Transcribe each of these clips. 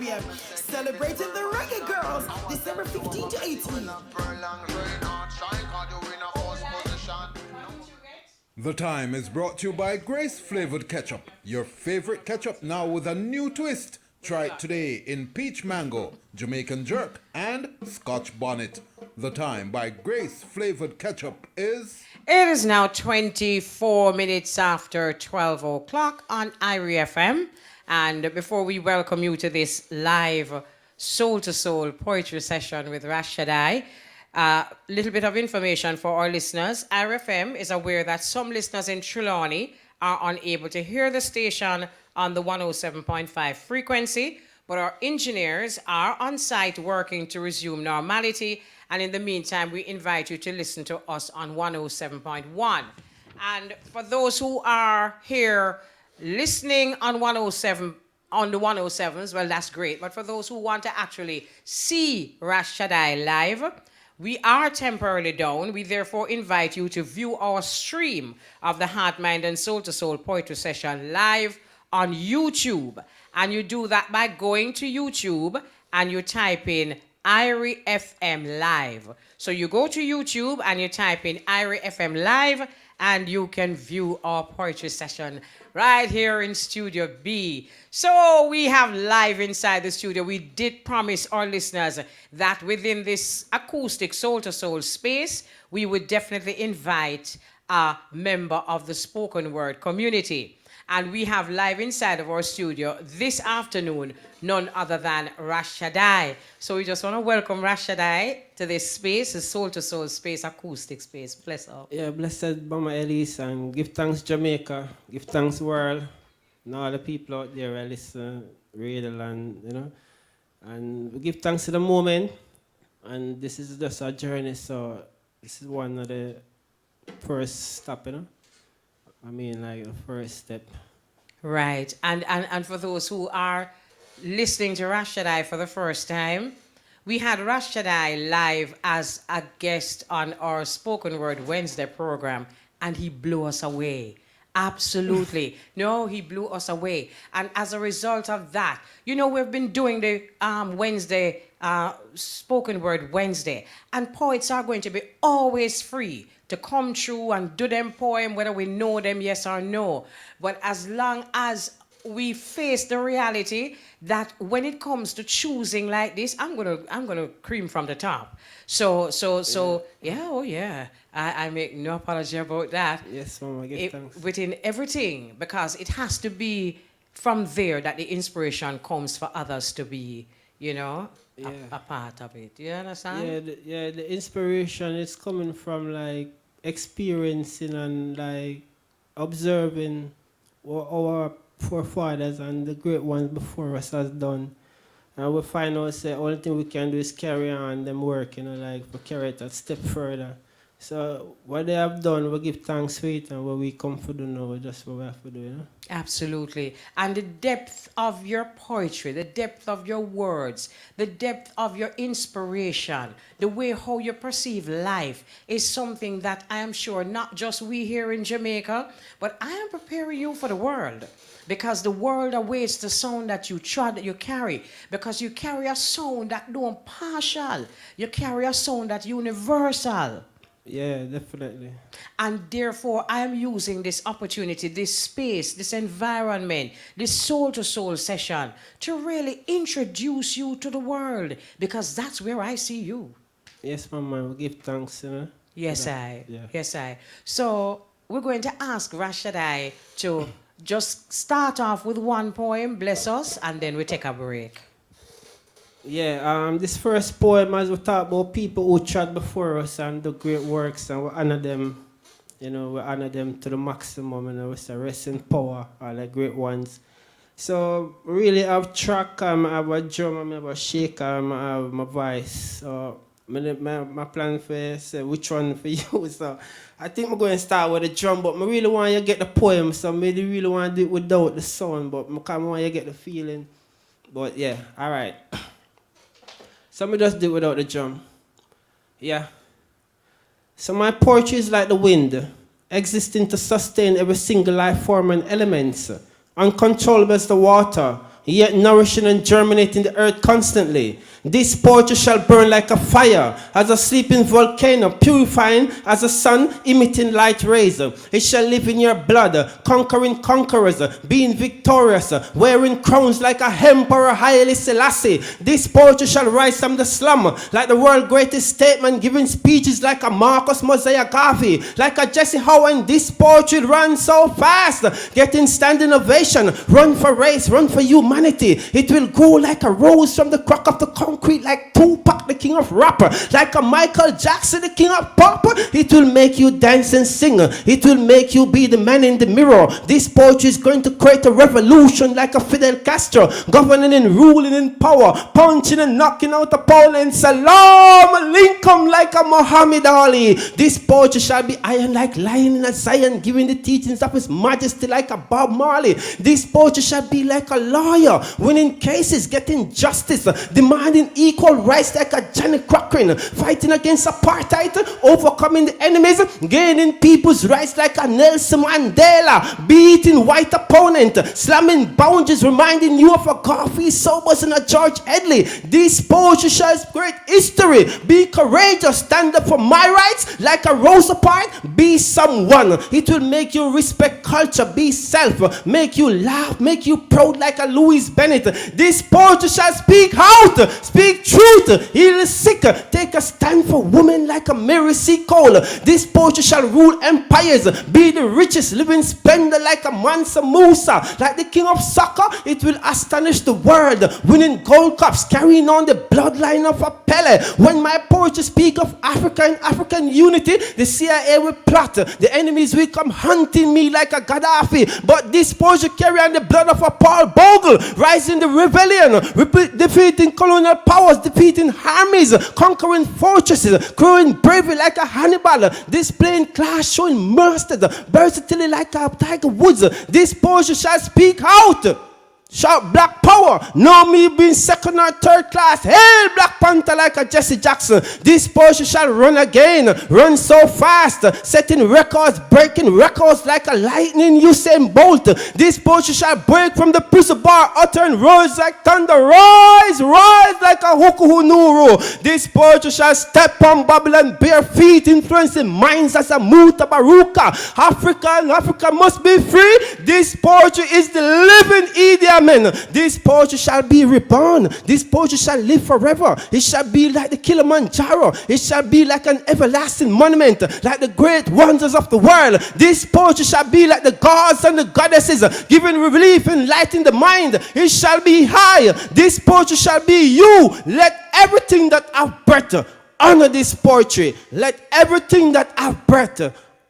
p.m. Celebrating the Reggae Girls, December 15 to 18. The Time is brought to you by Grace Flavored Ketchup. Your favorite ketchup now with a new twist. Try it today in Peach Mango, Jamaican Jerk, and Scotch Bonnet. The Time by Grace Flavored Ketchup is... It is now 24 minutes after 12 o'clock on IRI FM. And before we welcome you to this live soul-to-soul poetry session with Rashad I, a little bit of information for our listeners. IRI FM is aware that some listeners in Trelawney are unable to hear the station on the 107.5 frequency, but our engineers are on site working to resume normality. And in the meantime, we invite you to listen to us on 107.1. And for those who are here listening on 107, on the 107s, well, that's great. But for those who want to actually see Rashad I live, we are temporarily down. We therefore invite you to view our stream of the Heart, Mind, and Soul to Soul Poetry Session live on YouTube. And you do that by going to YouTube and you type in IRI FM Live. So you go to YouTube and you type in IRI FM Live and you can view our poetry session right here in Studio B. So we have live inside the studio. We did promise our listeners that within this acoustic soul-to-soul space, we would definitely invite a member of the spoken word community. And we have live inside of our studio this afternoon, none other than Rashad I. So we just want to welcome Rashad I to this space, a soul-to-soul space, acoustic space. Bless up. Yeah, blessed Mama Elise, and give thanks Jamaica, give thanks world, and all the people out there who listen, radio land, you know. And we give thanks to the moment, and this is just a journey, so this is one of the first step, you know. I mean, like the first step. Right. And for those who are listening to Rashad I for the first time, we had Rashad I live as a guest on our Spoken Word Wednesday program, and he blew us away. Absolutely. No, he blew us away. And as a result of that, you know, we've been doing the Wednesday, Spoken Word Wednesday, and poets are going to be always free to come through and do them poem, whether we know them, yes or no. But as long as we face the reality that when it comes to choosing like this, I'm gonna cream from the top. So yeah, oh yeah. I make no apology about that. Yes, Mama, give thanks. Within everything, because it has to be from there that the inspiration comes for others to be, you know, a part of it. You understand? Yeah, the inspiration is coming from like experiencing and like observing what our forefathers and the great ones before us has done. And we find out the only thing we can do is carry on them work, you know, like to carry it a step further. So what they have done, we give thanks for it, and what we come for do now, just what we have to do, you know? Absolutely. And the depth of your poetry, the depth of your words, the depth of your inspiration, the way how you perceive life is something that I am sure not just we here in Jamaica, but I am preparing you for the world. Because the world awaits the sound that you carry. Because you carry a sound that don't partial. You carry a sound that universal. Yeah, definitely. And therefore, I am using this opportunity, this space, this environment, this soul-to-soul session to really introduce you to the world, because that's where I see you. Yes, Mama, we give thanks, you know? Yes, I. So we're going to ask Rashad I to just start off with one poem, bless us, and then we take a break. Yeah, this first poem, as we talk about people who trod before us and do great works, and we honor them, you know, we honor them to the maximum, you know, we say rest in power, all the great ones. So, really have track, I have a drum, I have a shaker, I have my voice. So, my plan for say which one for you. So, I think I'm going to start with the drum, but I really want you to get the poem, so I really want to do it without the sound, but I want you to get the feeling. But yeah, all right. So me just do it without the drum. Yeah. So my poetry is like the wind, existing to sustain every single life form and elements, uncontrollable as the water, yet nourishing and germinating the earth constantly. This poetry shall burn like a fire, as a sleeping volcano, purifying as a sun, emitting light rays. It shall live in your blood, conquering conquerors, being victorious, wearing crowns like a emperor Haile Selassie. This poetry shall rise from the slum, like the world's greatest statesman, giving speeches like a Marcus Mosiah Garvey, like a Jesse Howard. This poetry runs so fast, getting standing ovation. Run for race, run for humanity. It will grow like a rose from the crack of the concrete, like Tupac, the king of rap, like a Michael Jackson, the king of pop. It will make you dance and sing. It will make you be the man in the mirror. This poetry is going to create a revolution like a Fidel Castro, governing and ruling in power, punching and knocking out opponents. Salam alaikum like a Muhammad Ali. This poetry shall be iron like lion in a Zion, giving the teachings of his majesty like a Bob Marley. This poetry shall be like a lawyer, winning cases, getting justice, demanding equal rights like a Johnny Cochran, fighting against apartheid, overcoming the enemies, gaining people's rights like a Nelson Mandela, beating white opponent, slamming boundaries, reminding you of a Garfield Sobers and a George Headley. This poetry shall create history. Be courageous, stand up for my rights like a Rosa Parks. Be someone. It will make you respect culture, be self, make you laugh, make you proud like a Louis Bennett. This poetry shall speak out, speak truth, heal the sick, take a stand for women like a Mary C. Cole. This poetry shall rule empires, be the richest living spender like a Mansa Musa, like the king of soccer. It will astonish the world, winning gold cups, carrying on the bloodline of a Pele. When my poetry speak of Africa and African unity, the CIA will plot, the enemies will come hunting me like a Gaddafi. But this poetry carry on the blood of a Paul Bogle, rising the rebellion, defeating colonial powers, defeating armies, conquering fortresses, growing bravery like a Hannibal, displaying class, showing mastery, versatility like a Tiger Woods. This poetry shall speak out. Shout black power. No me being second or third class. Hail Black Panther like a Jesse Jackson. This poetry shall run again. Run so fast. Setting records, breaking records like a lightning Usain Bolt. This poetry shall break from the prison bar, uttering roars like thunder. Rise, rise like a Hukuhu Nuru. This poetry shall step on Babylon bare feet, influencing minds as a Muta Baruka. Africa must be free. This poetry is the living Idi Amen. This poetry shall be reborn. This poetry shall live forever. It shall be like the Kilimanjaro. It shall be like an everlasting monument, like the great wonders of the world. This poetry shall be like the gods and the goddesses, giving relief and light in the mind. It shall be high. This poetry shall be you. Let everything that have breath honor this poetry. Let everything that have breath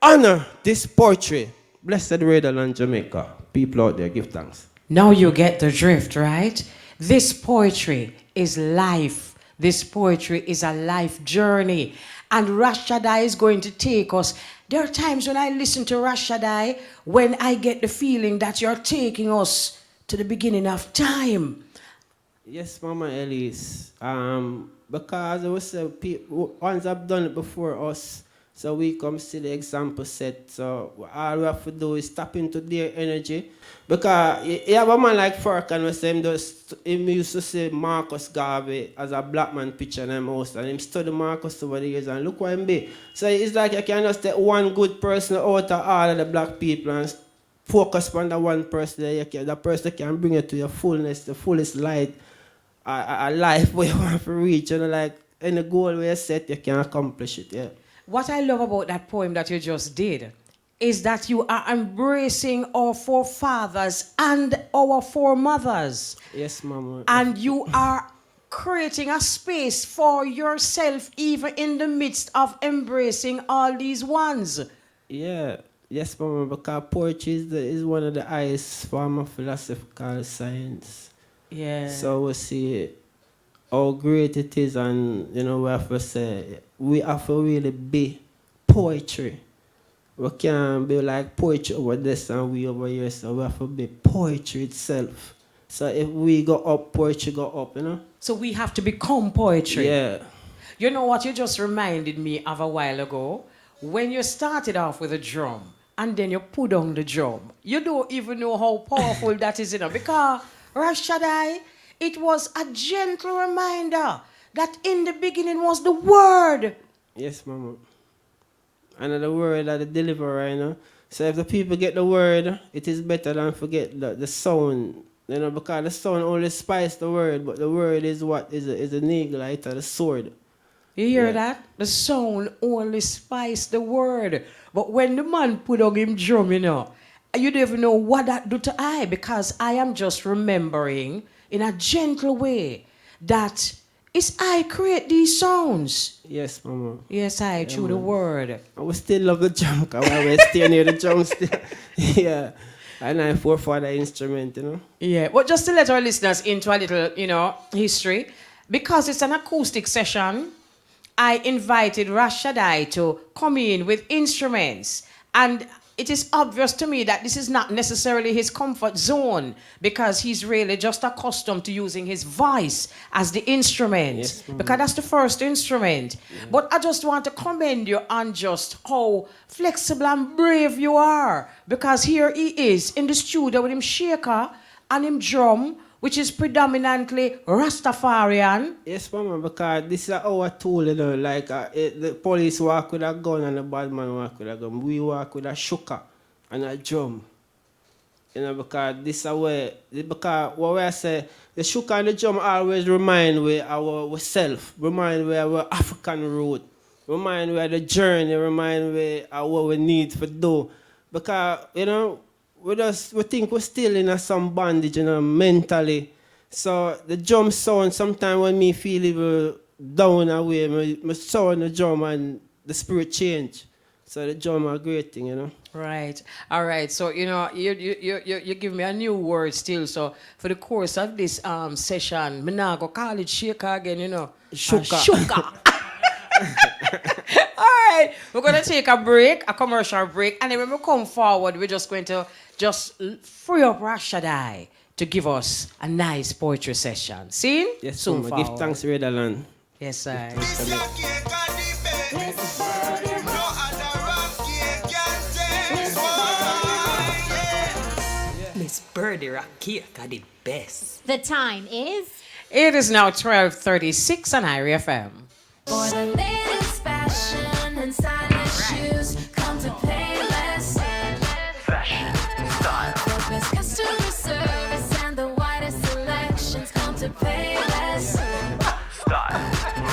honor this poetry. Blessed Radio Land Jamaica. People out there, give thanks. Now you get the drift, right? This poetry is life. This poetry is a life journey. And Rashad I is going to take us. There are times when I listen to Rashad I when I get the feeling that you're taking us to the beginning of time. Yes, Mama Elise. Because I was once I've done it before us, so we come see the example set. So all we have to do is tap into their energy. Because you have a man like Furkan, him used to say Marcus Garvey as a black man picture in him house, and him study Marcus over the years, and look what him be. So it's like you can just take one good person out of all of the black people and focus on the one person that the person can bring you to your fullness, the fullest light, a life where you want to reach, like any goal where you set, you can accomplish it, yeah. What I love about that poem that you just did is that you are embracing our forefathers and our foremothers. Yes, Mama. And you are creating a space for yourself even in the midst of embracing all these ones. Yeah. Yes, Mama, because poetry is one of the highest form of philosophical science. Yeah. So we see how great it is, and we have to say we have to really be poetry. We can't be like poetry over this and we over here, so we have to be poetry itself. So if we go up, poetry go up, So we have to become poetry. Yeah. You know what you just reminded me of a while ago? When you started off with a drum and then you put on the drum. You don't even know how powerful that is, because Rashad I, it was a gentle reminder that in the beginning was the Word. Yes, Mama. And the word of the deliverer, you know. So if the people get the word, it is better than forget the sound. You know, because the sound only spice the word, but the word is what is a needle, right? Or the sword. You hear that? The sound only spice the word. But when the man put on him drum, you know, you don't even know what that do to I, because I am just remembering in a gentle way that it's I create these sounds. Yes, Mama. Yes, I through the word. I would still love the drum, because I will stay near the drum still. Yeah. And I for the instrument, you know. Yeah, but just to let our listeners into a little, you know, history, because it's an acoustic session, I invited Rashad I to come in with instruments. And it is obvious to me that this is not necessarily his comfort zone, because he's really just accustomed to using his voice as the instrument. Yes, because that's the first instrument. Yeah. But I just want to commend you on just how flexible and brave you are. Because here he is in the studio with him shaker and him drum, which is predominantly Rastafarian. Yes, Mama, because this is our tool, you know, like the police walk with a gun and the bad man walk with a gun. We walk with a shuka and a drum. You know, because this is where, because what we say, the shuka and the drum always remind we ourselves, remind we our African root, remind we the journey, remind we what we need to do. Because, you know, we think we're still in some bondage, you know, mentally. So the drum sound, sometimes when me feel even down away, me sound the drum and the spirit change. So the drum are a great thing, you know. Right. All right. So, you know, you give me a new word still. So for the course of this session, me now go call it shaker again, you know. Shuka. Shuka. All right. We're going to take a break, a commercial break. And then when we come forward, we're just going to free up Rashad I to give us a nice poetry session. See? Yes, soon Mama. Give thanks, Redderland. Yes, sir. Miss Birdie Rock Cake are the best. The time is... It is now 12:36 on Irie FM. For the latest fashion and stylish shoes, come to Payless. Fashion, style, The best customer service and the widest selections, come to Payless. style,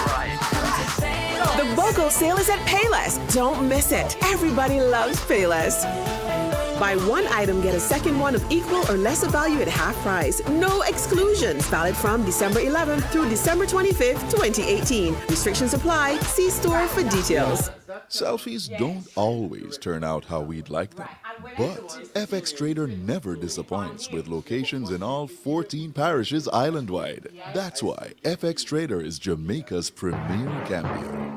right. Come to Payless. The BOGO sale is at Payless. Don't miss it. Everybody loves Payless. Buy one item, get a second one of equal or lesser value at half price. No exclusions. Valid from December 11th through December 25th, 2018. Restrictions apply. See store for details. Selfies don't always turn out how we'd like them, but FX Trader never disappoints with locations in all 14 parishes island-wide. That's why FX Trader is Jamaica's premier cameo.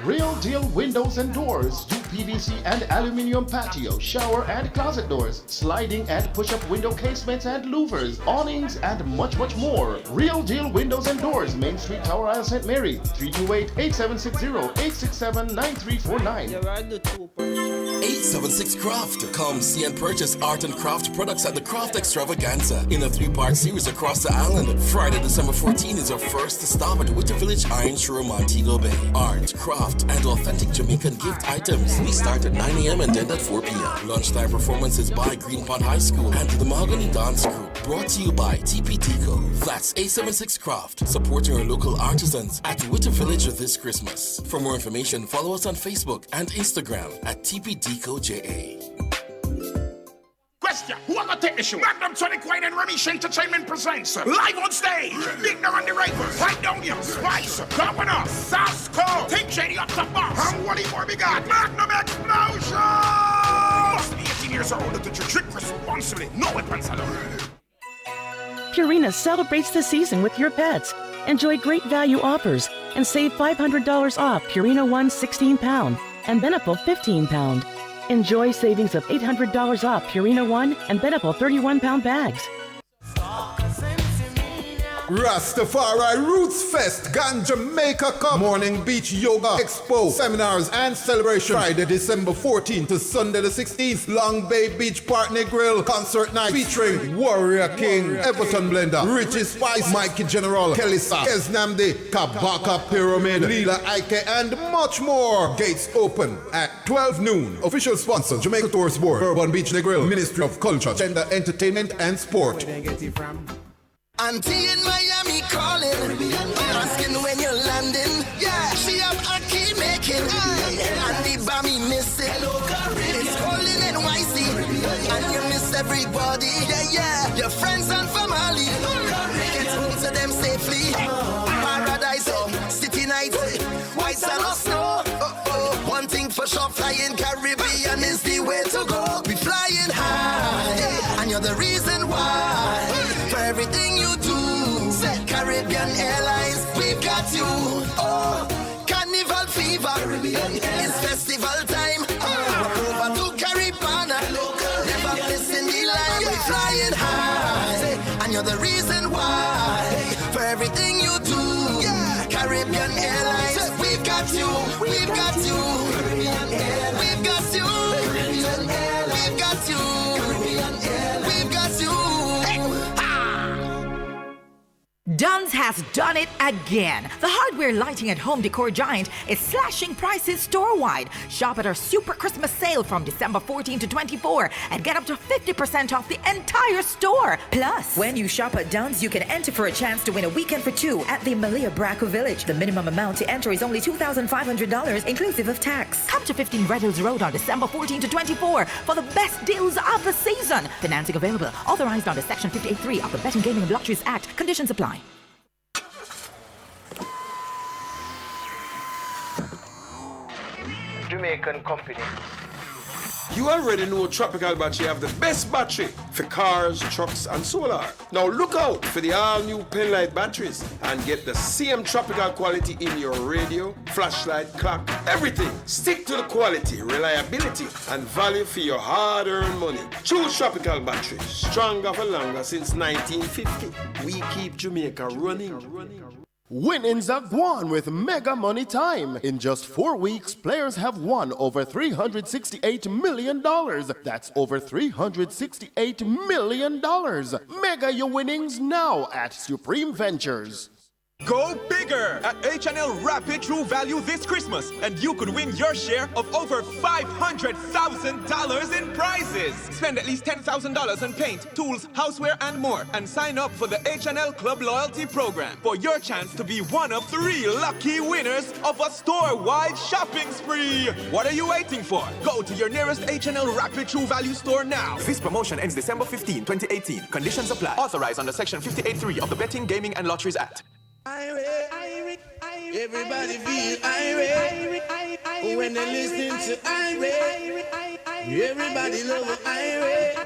Real deal windows and doors, UPVC and aluminum patio, shower and closet doors, sliding and push-up window casements and louvers, awnings and much, much more. Real deal windows and doors, Main Street, Tower Isle, St. Mary, 328-8760-867-9349. 876 Craft. Come see and purchase art and craft products at the Craft Extravaganza in a 3-part series across the island. Friday, December 14 is our first stop at Witter Village Iron Shore, Montego Bay. Art, craft, and authentic Jamaican gift items. We start at 9 a.m. and end at 4 p.m. Lunchtime performances by Greenpond High School and the Mahogany Dance Group. Brought to you by TP Deco. Flats 876 Craft. Supporting our local artisans at Witter Village this Christmas. For more information, follow us on Facebook and Instagram at TP Deco JA. Question, who are gonna take the show? Magnum Tonic Wine and Ramesh Entertainment presents live on stage. Big Now and the Ravers, Pipe Down Young, Spice, Governor, Sasko, Take Shady up the boss. And what more we got? Magnum Explosion! Must be 18 years old to drink responsibly. No weapons allowed. Purina celebrates the season with your pets. Enjoy great value offers and save $500 off Purina One 16-pound and Beneful 15-pound. Enjoy savings of $800 off Purina 1 and Beneful 31-pound bags. Rastafari Roots Fest, Gan Jamaica Cup, Morning Beach Yoga Expo, seminars and celebration. Friday, December 14th to Sunday the 16th, Long Bay Beach Partner Grill Concert Night featuring Warrior King, Everton Blender, Richie Spice, Mikey General, Kelly Sack, Esnamdi, Kabaka Pyramid, Lila Ike, and much more. Gates open at 12 noon. Official sponsor, Jamaica Tourist Board, Bourbon Beach Grill, Ministry of Culture, Gender, Entertainment and Sport. Auntie in Miami calling, asking when you're landing. Yeah, she have a key making, and the bammy missing. It's cold in NYC, and you miss everybody. Yeah, your friends and family. Get home to them safely. Paradise, city nights, white sand or snow. One thing for sure, flying Caribbean is the way to go. We flying high, and you're the reason why. For everything you do, Caribbean Airlines, we've got you. Oh, Carnival fever, it's festival time. Over to Caribbean, never missing the line. We're flying high, and you're the reason why. For everything you do, Caribbean Airlines, we've got you, we've got you, we've got you, we've got you, we've got you. Dunn's has done it again. The hardware lighting and home decor giant is slashing prices store-wide. Shop at our Super Christmas sale from December 14 to 24 and get up to 50% off the entire store. Plus, when you shop at Dunn's, you can enter for a chance to win a weekend for two at the Malia Braco Village. The minimum amount to enter is only $2,500, inclusive of tax. Come to 15 Red Hills Road on December 14 to 24 for the best deals of the season. Financing available. Authorized under Section 58.3 of the Betting, Gaming and Lotteries Act. Conditions apply. Jamaican company. You already know Tropical Battery have the best battery for cars, trucks, and solar. Now look out for the all-new penlight batteries and get the same tropical quality in your radio, flashlight, clock, everything. Stick to the quality, reliability, and value for your hard-earned money. Choose Tropical Batteries, stronger for longer since 1950. We keep Jamaica running. Winnings are gone with Mega Money Time. In just 4 weeks, players have won over $368 million. That's over $368 million. Mega your winnings now at Supreme Ventures. Go bigger at H&L Rapid True Value this Christmas, and you could win your share of over $500,000 in prizes. Spend at least $10,000 on paint, tools, houseware, and more, and sign up for the H&L Club Loyalty Program for your chance to be one of 3 lucky winners of a store-wide shopping spree. What are you waiting for? Go to your nearest H&L Rapid True Value store now. This promotion ends December 15, 2018. Conditions apply. Authorized under Section 58.3 of the Betting, Gaming, and Lotteries Act. Everybody feel irate when they listen to irate. Everybody love irate.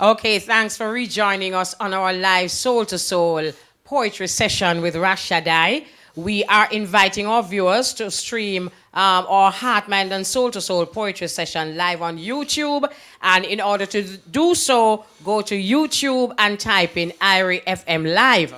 Okay, thanks for rejoining us on our live Soul to Soul poetry session with Rashad I. We are inviting our viewers to stream our Heart, Mind, and Soul to Soul poetry session live on YouTube. And in order to do so, go to YouTube and type in IRI FM Live.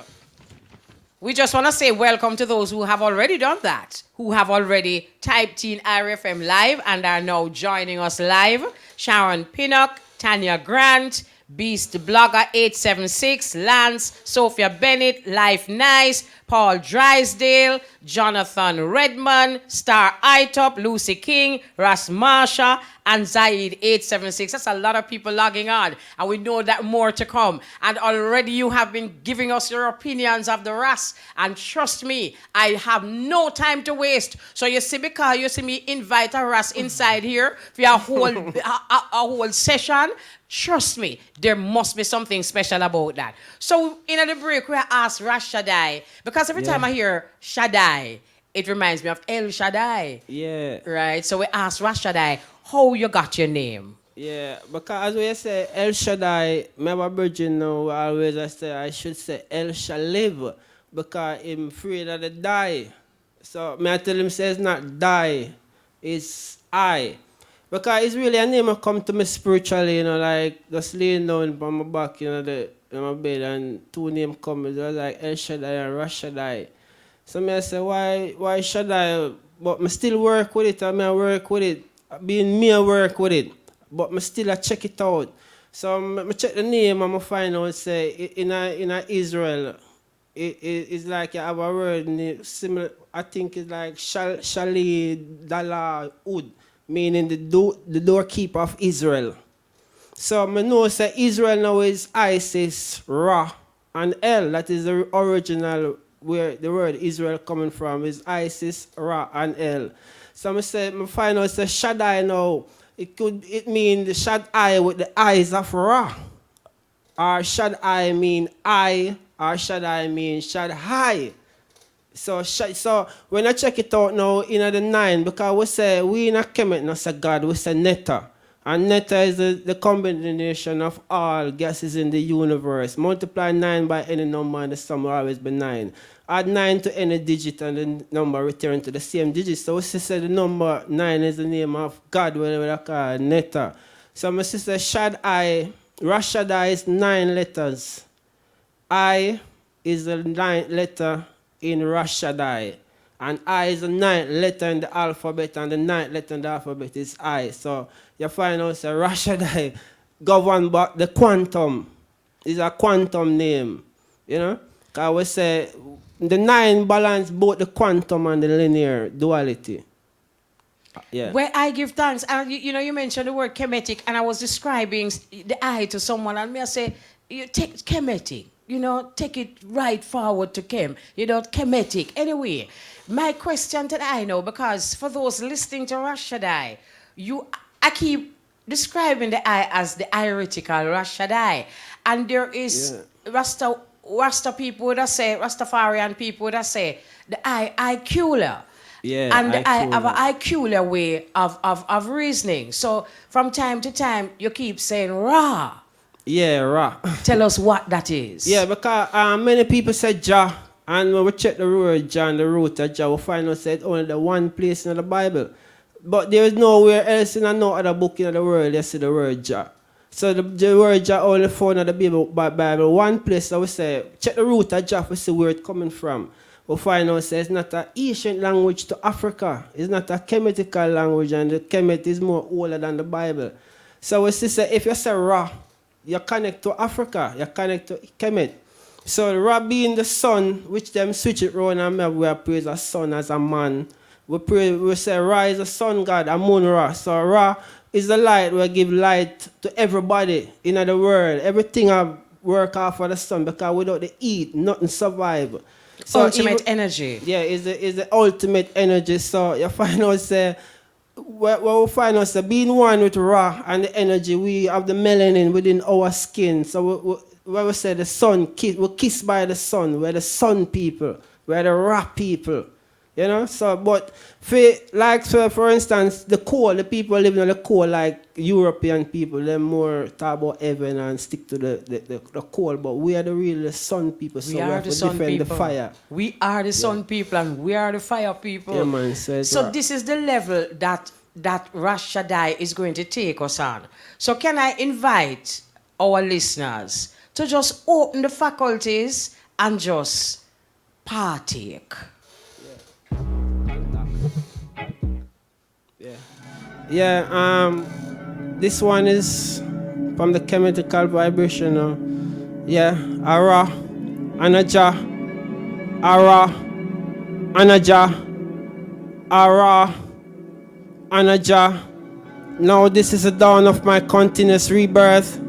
We just want to say welcome to those who have already done that, who have already typed in IRI FM Live and are now joining us live. Sharon Pinnock, Tanya Grant, Beast Blogger 876, Lance, Sophia Bennett, Life Nice, Paul Drysdale, Jonathan Redman, Star Itop, Lucy King, Ras Marsha, and Zaid 876. That's a lot of people logging on, and we know that more to come. And already you have been giving us your opinions of the Ras, and trust me, I have no time to waste. So you see, because you see me invite a Ras inside here for a whole session, trust me, there must be something special about that. So in the break, we asked Rashad I, because every time I hear Shaddi, it reminds me of El Shaddai. Yeah. Right? So we asked Rashad I, how you got your name? Yeah, because as we say El Shaddai, my virgin now always I should say El Shaliv, because I'm afraid of the die. So I tell him say it's not die, it's I. Because it's really a name that come to me spiritually, like just laying down on my back, the in my bed and two names come. It was like El Shaddai and Rashad I. So me I say, why Shaddai? But me still work with it, and me I work with it. Being me I work with it. But me still I check it out. So me check the name and I find out say in Israel, it's like you have a word similar. I think it's like Shali Dala Ud, meaning the doorkeeper of Israel. So I know say Israel now is Isis, Ra, and El. That is the original where the word Israel coming from is Isis, Ra, and El. So I find out say Shaddai now. It mean the Shaddai with the eyes of Ra. Or Shaddai mean I, or Shaddai mean Shaddai. So when I check it out now in the 9, because we say we in a Kemet, not say God, we say Netta. And Netta is the combination of all gases in the universe. Multiply 9 by any number and the sum will always be 9. Add 9 to any digit and the number return to the same digit. So we say the number 9 is the name of God, whatever they call Netta. So my sister Shaddai, Rashad is 9 letters. I is the 9th letter in Rashad. And I is the 9th letter in the alphabet, and the 9th letter in the alphabet is I. So you find out that Rashad govern but the quantum is a quantum name. You know? Because we say the 9 balance both the quantum and the linear duality. Yeah. Where I give thanks, and you mentioned the word chemetic, and I was describing the eye to someone, and I say, you take chemetic, take it right forward to chem, chemetic. Anyway, my question to the eye now, because for those listening to Rashad I keep describing the eye as the iretical Rashad and there is Rasta people that say, Rastafarian people that say, the IQler. Yeah, and I have an IQler way of reasoning. So from time to time, you keep saying Ra. Yeah, Ra. Tell us what that is. Yeah, because many people say Jah, and when we check the word Jah and the root of Jah, we find out that only the one place in the Bible. But there is nowhere else in no other book in the world you see the word Jah. So the word Jah only found in the Bible. One place that we say, check the root of Jah, we see where it's coming from. We find out that it's not an ancient language to Africa. It's not a Kemetical language, and the Kemet is more older than the Bible. So we see if you say Ra, you connect to Africa, you connect to Kemet. So Ra being the sun, which them switch it around and we praise the sun as a man. We say Ra is the sun god, Amun Ra. So Ra is the light, we give light to everybody in the world. Everything I work off of the sun, because without the heat, nothing survive. So ultimate energy. Yeah, is the ultimate energy. So you find out say, we find out say, being one with Ra and the energy, we have the melanin within our skin. So we say the sun, we're kissed by the sun. We're the sun people. We're the Ra people. So, but for instance, the coal, the people living on the coal, like European people, they're more talk about heaven and stick to the coal, but we are the sun people, so we have to defend the fire. We are the sun people and we are the fire people. Yeah, man, so this is the level that Rashad is going to take us on. So can I invite our listeners to just open the faculties and just partake? Yeah, this one is from the chemical vibration. Yeah, Ara, Anaja, Ara, Anaja, Ara, Anaja. Now this is the dawn of my continuous rebirth,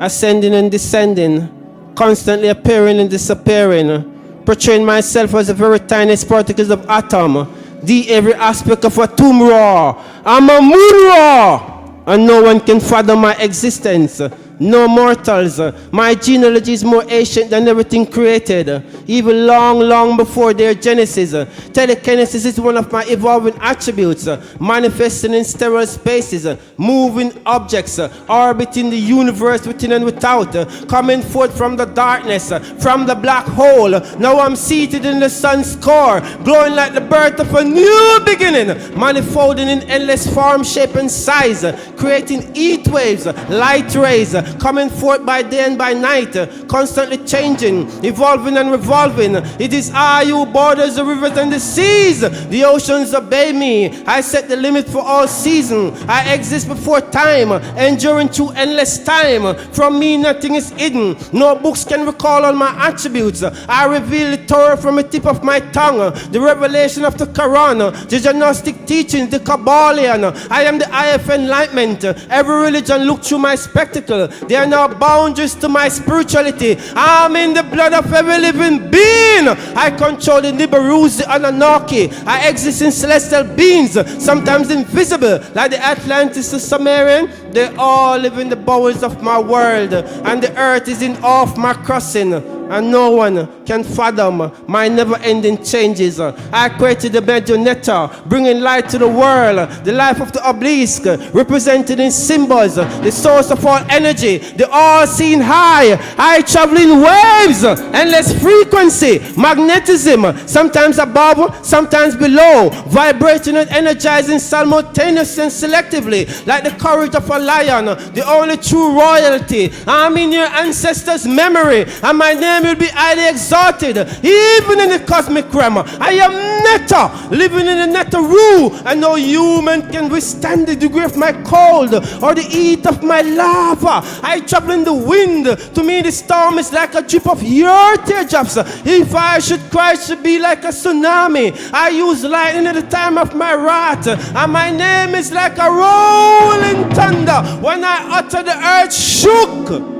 ascending and descending, constantly appearing and disappearing, portraying myself as the very tiniest particles of atom, every aspect of a tomb raw. I'm a moon raw, and no one can fathom my existence. No mortals. My genealogy is more ancient than everything created, even long before their genesis. Telekinesis is one of my evolving attributes, manifesting in sterile spaces, moving objects, orbiting the universe within and without, coming forth from the darkness, from the black hole. Now I'm seated in the sun's core, glowing like the birth of a new beginning, manifolding in endless form, shape, and size, creating heat waves, light rays, coming forth by day and by night, constantly changing, evolving and revolving. It is I who borders the rivers and the seas. The oceans obey me. I set the limit for all season. I exist before time, enduring through endless time. From me nothing is hidden. No books can recall all my attributes. I reveal the Torah from the tip of my tongue, the revelation of the Quran, the Gnostic teachings, the Kabbalion. I am the eye of enlightenment. Every religion look through my spectacle. There are no boundaries to my spirituality. I'm in the blood of every living being. I control the Nibiru's, the Anunnaki. I exist in celestial beings, sometimes invisible, like the Atlantis, the Sumerian. They all live in the bowels of my world, and the earth is in awe of my crossing, and no one can fathom my never-ending changes. I created the Medionetta, bringing light to the world, the life of the obelisk, represented in symbols, the source of all energy, the all-seeing high. I travel in waves, endless frequency, magnetism, sometimes above, sometimes below, vibrating and energizing simultaneously and selectively, like the courage of a lion, the only true royalty. I'm in your ancestors' memory, and my name will be highly exalted, even in the cosmic realm. I am Netta, living in the Netta rule, and no human can withstand the degree of my cold or the heat of my lava. I travel in the wind. To me, the storm is like a drip of your teardrops. If I should cry, it should be like a tsunami. I use lightning at the time of my wrath, and my name is like a rolling thunder. When I utter, the earth shook.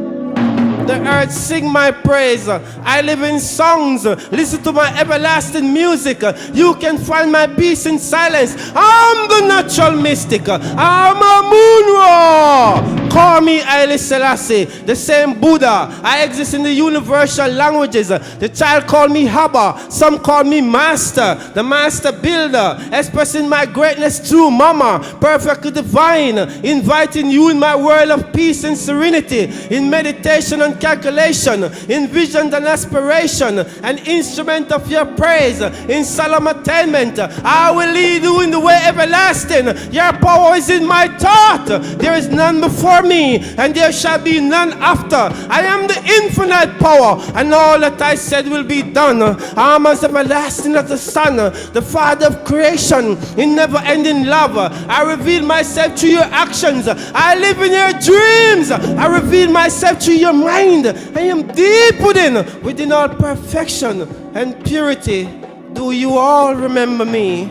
The earth sing my praise. I live in songs. Listen to my everlasting music. You can find my peace in silence. I'm the natural mystic. I'm a moon. Call me Haile Selassie, the same Buddha. I exist in the universal languages. The child called me Haba. Some call me Master, the Master Builder, expressing my greatness through Mama, perfectly divine, inviting you in my world of peace and serenity, in meditation and calculation, in vision and aspiration, an instrument of your praise, in solemn attainment. I will lead you in the way everlasting. Your power is in my thought. There is none before me, and there shall be none after. I am the infinite power, and all that I said will be done. I am as everlasting as the sun, the Father of creation, in never-ending love. I reveal myself through your actions. I live in your dreams. I reveal myself through your mind. I am deep within all perfection and purity. Do you all remember me?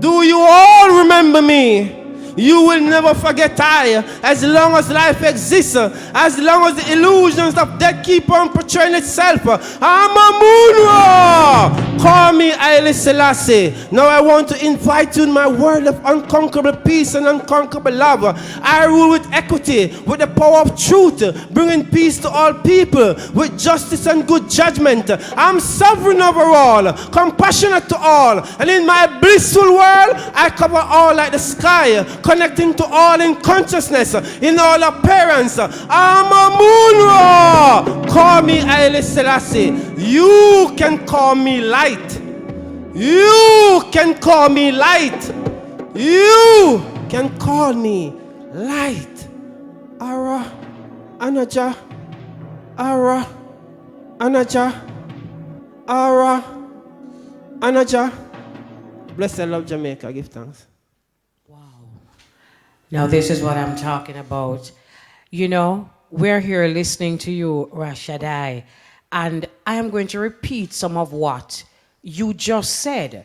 Do you all remember me? You will never forget I, as long as life exists, as long as the illusions of death keep on portraying itself. I'm a moon. Call me Haile Selassie. Now I want to invite you in my world of unconquerable peace and unconquerable love. I rule with equity, with the power of truth, bringing peace to all people, with justice and good judgment. I'm sovereign over all, compassionate to all, and in my blissful world, I cover all like the sky, connecting to all in consciousness, in all appearance. I'm a moon. Call me Haile Selassie. You can call me light. You can call me light. You can call me light. Ara, Anaja, Ara, Anaja, Ara, Anaja. Bless and love Jamaica. Give thanks. Now, this is what I'm talking about. You know, we're here listening to you, Rashad I, and I am going to repeat some of what you just said,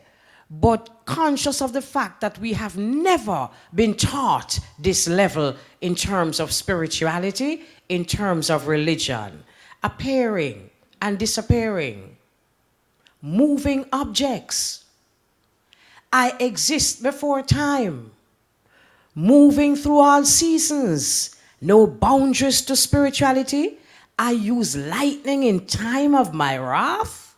but conscious of the fact that we have never been taught this level in terms of spirituality, in terms of religion, appearing and disappearing, moving objects. I exist before time, moving through all seasons, no boundaries to spirituality. I use lightning in time of my wrath.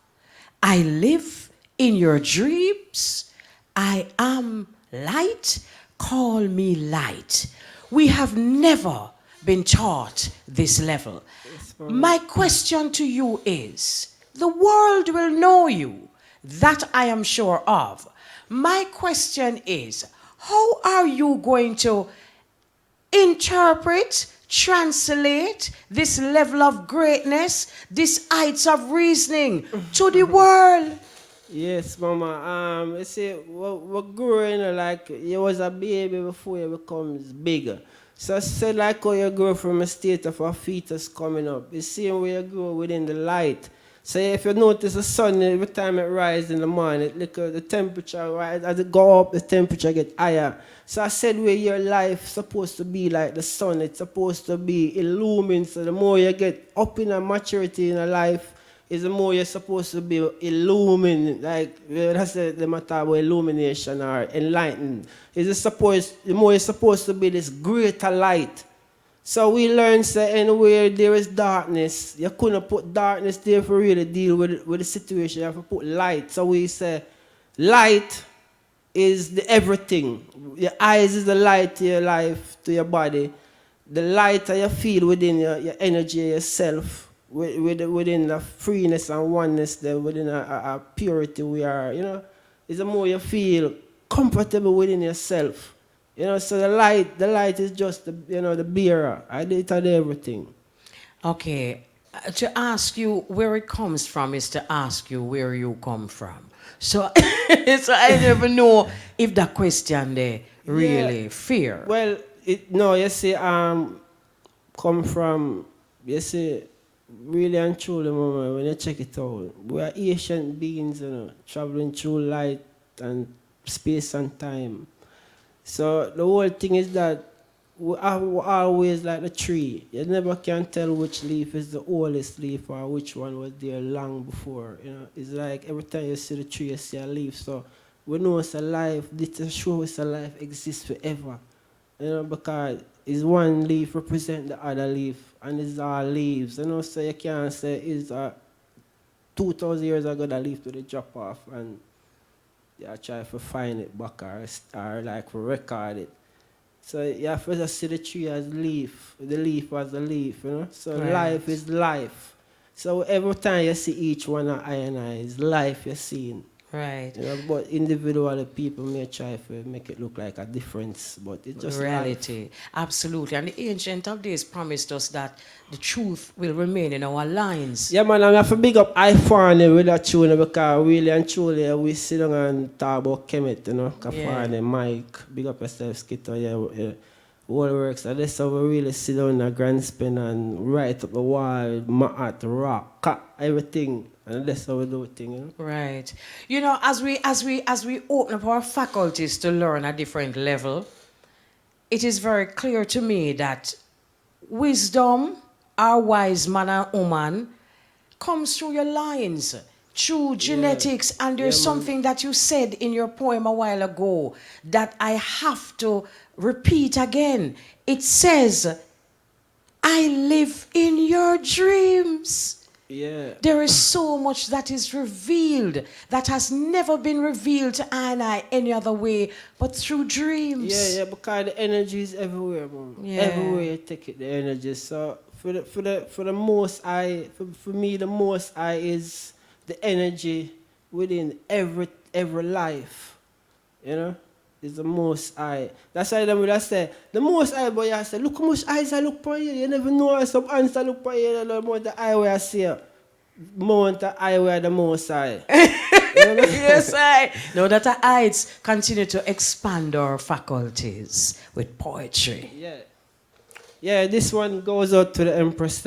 I live in your dreams. I am light. Call me light. We have never been taught this level. My question to you is, the world will know you. That I am sure of. My question is, how are you going to interpret, translate this level of greatness, these heights of reasoning to the world? Yes, Mama. You see, we're growing like you was a baby before you becomes bigger. So I said like how you grow from a state of a fetus coming up. The same way you grow within the light. So if you notice the sun every time it rises in the morning, the temperature rise. As it go up, the temperature get higher. So I said where your life supposed to be like the sun, it's supposed to be illumined. So the more you get up in a maturity in a life, is the more you're supposed to be illumined, like that's the matter about illumination or enlightened. The more you're supposed to be this greater light. So we learn that anywhere there is darkness, you couldn't put darkness there for really deal with the situation. You have to put light. So we say light is the everything. Your eyes is the light to your life, to your body. The light that you feel within your energy, yourself. Within the freeness and oneness, there within a purity we are, is the more you feel comfortable within yourself. So the light is just the bearer. I did everything. Okay. To ask you where it comes from is to ask you where you come from. So, so I never know if that question there really fair. Well, you see, come from, you see, really and truly, Mama, when you check it out, we are ancient beings, traveling through light and space and time. So the whole thing is that we are always like the tree. You never can tell which leaf is the oldest leaf or which one was there long before. It's like every time you see the tree, you see a leaf. So we know it's alive. This shows a life exists forever. Because is one leaf represent the other leaf. And it's all leaves, so you can't say it's 2,000 years ago that leaf to the drop off and you try to find it back or like record it. So you have to just see the tree as leaf, the leaf as a leaf, So right. Life is life. So every time you see each one of I and I, is life you're seeing. Right. But individually people may try to make it look like a difference, but it's just reality. Life. Absolutely. And the Ancient of Days promised us that the truth will remain in our lines. Yeah, man, I have to big up iPhone with that tune because really and truly we sit down and talk about Kemet, Kafane, Mike, big up yourself, Skitter, yeah. All works. And that's how we really sit down in a grand spin and write up the wall, mat, rock, cut, everything. And that's how we do things, Right. As we open up our faculties to learn a different level, it is very clear to me that wisdom, our wise man and woman, comes through your lines, through genetics. And there's something that you said in your poem a while ago that I have to repeat again. It says, I live in your dreams. Yeah. There is so much that is revealed that has never been revealed to I any other way but through dreams. Yeah, because the energy is everywhere, man. Yeah. Everywhere you take it, the energy. So for the most I, for me, the most I is the energy within every life. Is the most I. That's why them would say, the most I, boy, I say, look how much eyes I look for you. You never know how some answer look for you. The amount of eye where I see. Amount of eye where the most I. Yes, I. Now that our eyes continue to expand our faculties with poetry. Yeah. Yeah, this one goes out to the Empress,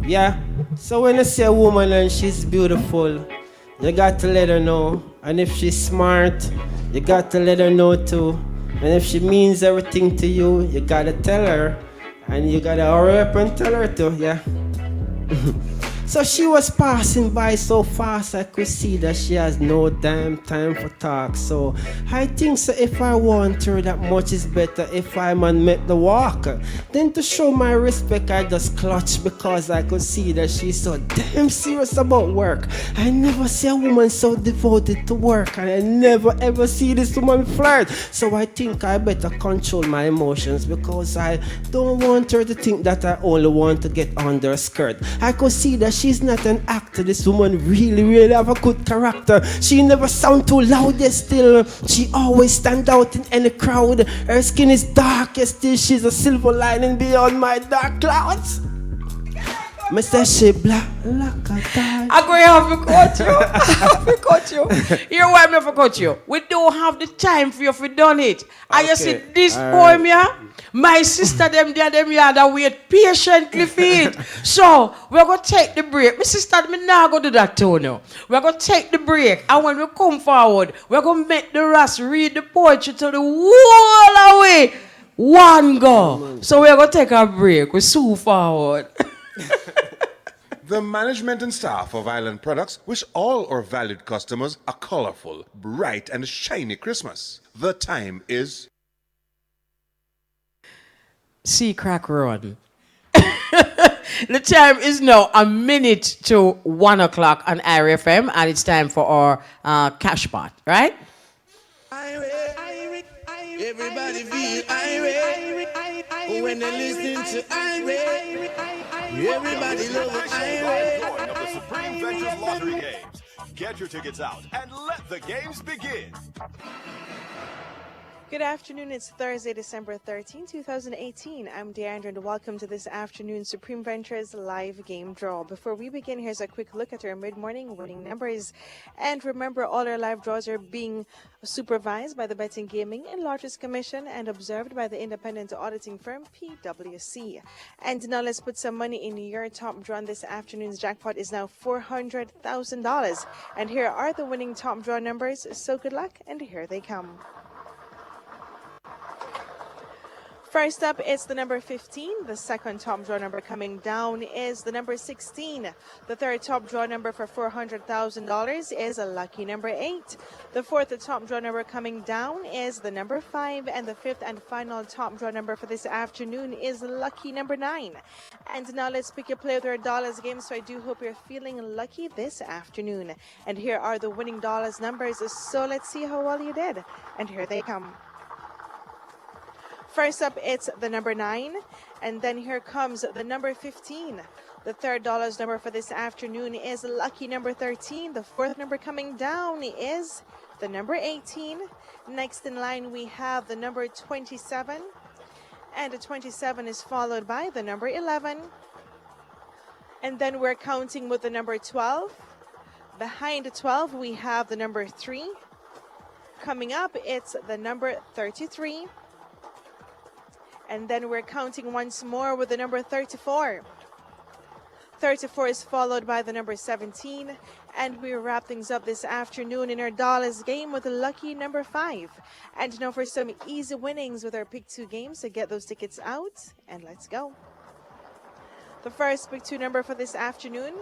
Yeah. So when you see a woman and she's beautiful, you got to let her know. And if she's smart, you got to let her know too. And if she means everything to you, you got to tell her. And you got to hurry up and tell her too, yeah. So she was passing by so fast I could see that she has no damn time for talk. So I think so if I want her that much is better if I man met the walker. Then to show my respect I just clutched because I could see that she's so damn serious about work. I never see a woman so devoted to work and I never ever see this woman flirt. So I think I better control my emotions because I don't want her to think that I only want to get under her skirt. I could see that she's not an actor. This woman really have a good character. She never sound too loud, yet still she always stand out in any crowd. Her skin is dark, yet still she's a silver lining beyond my dark clouds. Me say she black like a dog. I'm going to have to cut you. I have to cut you. Here's why I have to cut you. We don't have the time for you to done it. And you see this poem here? My sister them there, that wait patiently for it. So, we're going to take the break. My sister, me now going to do that too now. We're going to take the break. And when we come forward, we're going to make the Ras read the poetry to the whole away. One go. So, we're going to take a break. We're so forward. The management and staff of Island Products wish all our valued customers a colorful, bright, and shiny Christmas. The time is... See crack run. The time is now a minute to 1 o'clock on IRFM, and it's time for our cash pot, right? Everybody feel irate when they listen to irate. Everybody love irate. Of the Supreme Ventures Lottery Games. Get your tickets out and let the games begin. Good afternoon. It's Thursday, December 13, 2018. I'm Deandra, and welcome to this afternoon's Supreme Ventures live game draw. Before we begin, here's a quick look at our mid-morning winning numbers. And remember, all our live draws are being supervised by the Betting Gaming and Lotteries Commission and observed by the independent auditing firm PwC. And now let's put some money in your top draw. This afternoon's jackpot is now $400,000. And here are the winning top draw numbers. So good luck, and here they come. First up, it's the number 15. The second top draw number coming down is the number 16. The third top draw number for $400,000 is a lucky number 8. The fourth top draw number coming down is the number 5. And the fifth and final top draw number for this afternoon is lucky number 9. And now let's pick your play with our dollars game. So I do hope you're feeling lucky this afternoon. And here are the winning dollars numbers. So let's see how well you did. And here they come. First up, it's the number 9, and then here comes the number 15. The third dollars number for this afternoon is lucky number 13. The fourth number coming down is the number 18. Next in line, we have the number 27, and the 27 is followed by the number 11. And then we're counting with the number 12. Behind the 12, we have the number 3. Coming up, it's the number 33. And then we're counting once more with the number 34. 34 is followed by the number 17. And we wrap things up this afternoon in our dollars game with the lucky number 5. And now for some easy winnings with our Pick 2 games. So get those tickets out and let's go. The first Pick 2 number for this afternoon.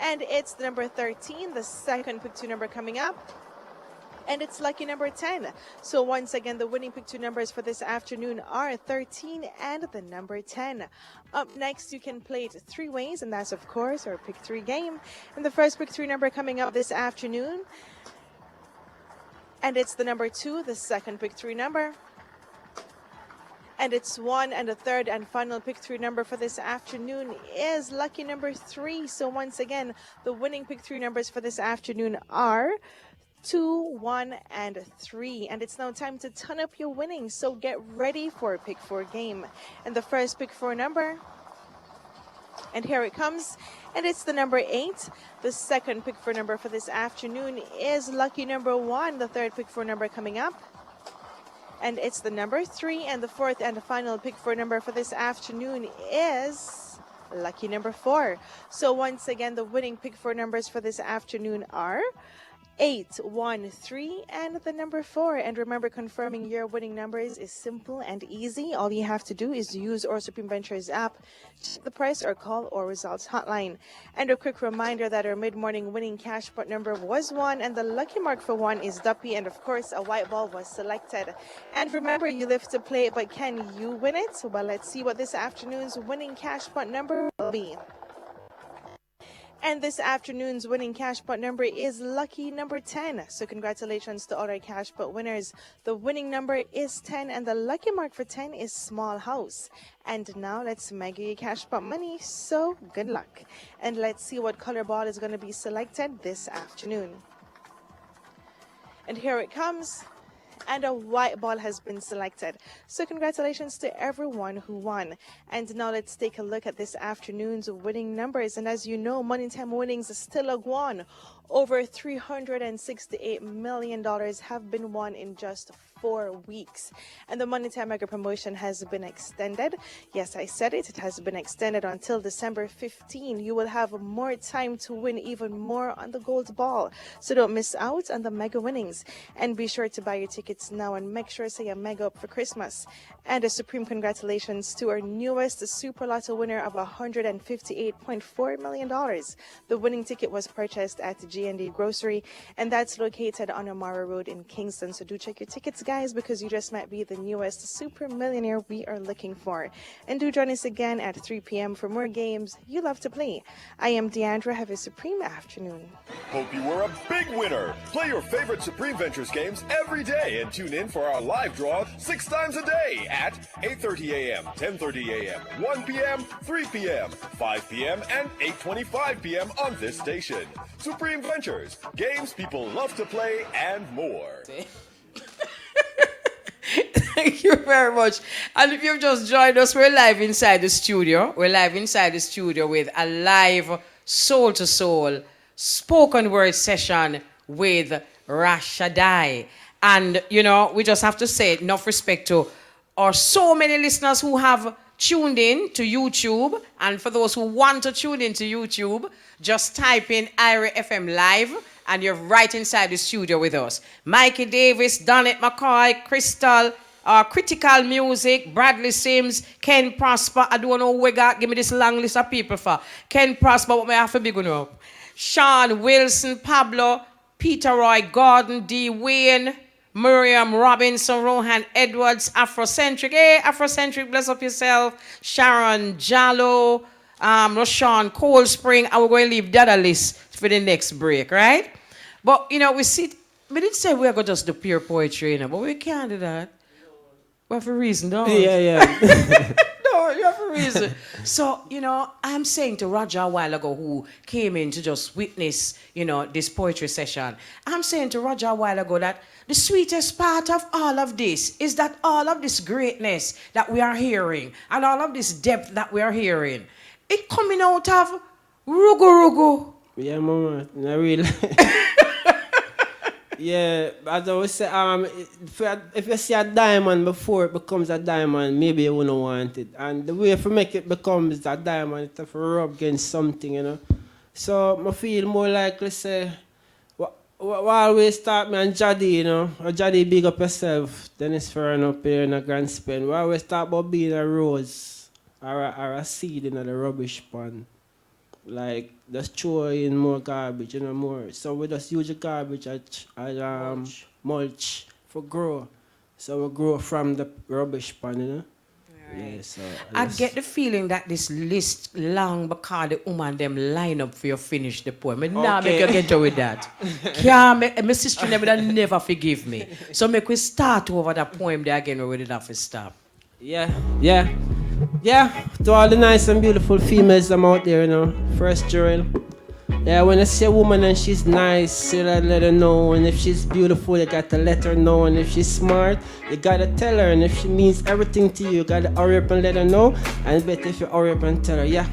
And it's the number 13. The second Pick 2 number coming up. And it's lucky number 10. So once again, the winning Pick 2 numbers for this afternoon are 13 and the number 10. Up next, you can play it 3 ways, and that's, of course, our Pick 3 game. And the first Pick 3 number coming up this afternoon. And it's the number 2, the second Pick 3 number. And it's 1, and the third and final Pick 3 number for this afternoon is lucky number 3. So once again, the winning Pick 3 numbers for this afternoon are 2, 1, and 3. And it's now time to ton up your winnings. So get ready for a Pick 4 game. And the first Pick 4 number, and here it comes, and it's the number 8. The second Pick 4 number for this afternoon is lucky number 1. The third Pick 4 number coming up, and it's the number 3. And the fourth and the final Pick 4 number for this afternoon is lucky number 4. So once again, the winning Pick 4 numbers for this afternoon are 8, 1, 3, and the number 4. And remember, confirming your winning numbers is simple and easy. All you have to do is use our Supreme Ventures app, check the price, or call our results hotline. And a quick reminder that our mid-morning winning cash pot number was 1, and the lucky mark for 1 is Duppy, and of course a white ball was selected. And remember, you live to play it, but can you win it? Well, let's see what this afternoon's winning cash pot number will be. And this afternoon's winning cash pot number is lucky number 10. So congratulations to all our cash pot winners. The winning number is 10 and the lucky mark for 10 is small house. And now let's mega your cash pot money. So good luck. And let's see what color ball is going to be selected this afternoon. And here it comes. And a white ball has been selected. So congratulations to everyone who won. And now let's take a look at this afternoon's winning numbers. And as you know, Money Time winnings is still a one. Over $368 million have been won in just 4 weeks. And the Money Time Mega Promotion has been extended. Yes, I said it. It has been extended until December 15. You will have more time to win even more on the gold ball. So don't miss out on the mega winnings. And be sure to buy your tickets now and make sure to say a mega up for Christmas. And a supreme congratulations to our newest Super Lotto winner of $158.4 million. The winning ticket was purchased at G&D Grocery, and that's located on Amara Road in Kingston. So do check your tickets, guys, because you just might be the newest super millionaire we are looking for. And do join us again at 3 p.m. for more games you love to play. I am Deandra. Have a supreme afternoon. Hope you were a big winner. Play your favorite Supreme Ventures games every day and tune in for our live draw 6 times a day at 8:30 a.m., 10:30 a.m., 1 p.m., 3 p.m., 5 p.m., and 8:25 p.m. on this station. Supreme Ventures, games people love to play and more. Thank you very much. And if you've just joined us, we're live inside the studio. We're live inside the studio with a live soul-to-soul spoken word session with Rashad I. And, you know, we just have to say enough respect to our so many listeners who have tuned in to YouTube. And for those who want to tune in to YouTube, just type in IRA FM Live and you're right inside the studio with us. Mikey Davis, Donnet McCoy, Crystal, Critical Music, Bradley Sims, Ken Prosper. I don't know who we got. Give me this long list of people for. Ken Prosper, what may I have to big one up? Sean Wilson, Pablo, Peter Roy Gordon, D. Wayne, Miriam Robinson, Rohan Edwards, Afrocentric. Hey, Afrocentric, bless up yourself. Sharon Jallo, Rashawn Cold Spring. And we're going to leave the other list for the next break, right? But, you know, we didn't say we're going to just do pure poetry, you know, but we can't do that. We have a reason, don't we? Yeah. No, you have a reason. So, you know, I'm saying to Roger a while ago, who came in to just witness, you know, this poetry session. I'm saying to Roger a while ago that the sweetest part of all of this is that all of this greatness that we are hearing and all of this depth that we are hearing, it coming out of rugu. Yeah, mama, not really. Yeah, as I was saying, if you see a diamond before it becomes a diamond, maybe you wouldn't want it. And the way to make it becomes a diamond, it's have to rub against something, you know. So I feel more likely say, while we start me and Shaddi, you know, or Shaddi, big up yourself, then it's fair up here in a grand spin. While we start about being a rose or a seed in the rubbish pan. Like, just throw in more garbage, you know, more. So we just use the garbage as mulch for grow. So we grow from the rubbish pan, you know. Right. Yeah, so I get the feeling that this list long because the woman them line up for you finish the poem. And now make you get with that. My sister never forgive me. So make we start over that poem there again where we did have to stop. Yeah, to all the nice and beautiful females I'm out there, you know. First drill. Yeah, when you see a woman and she's nice, you gotta let her know. And if she's beautiful, you gotta let her know. And if she's smart, you gotta tell her. And if she means everything to you gotta hurry up and let her know. And better if you hurry up and tell her, yeah.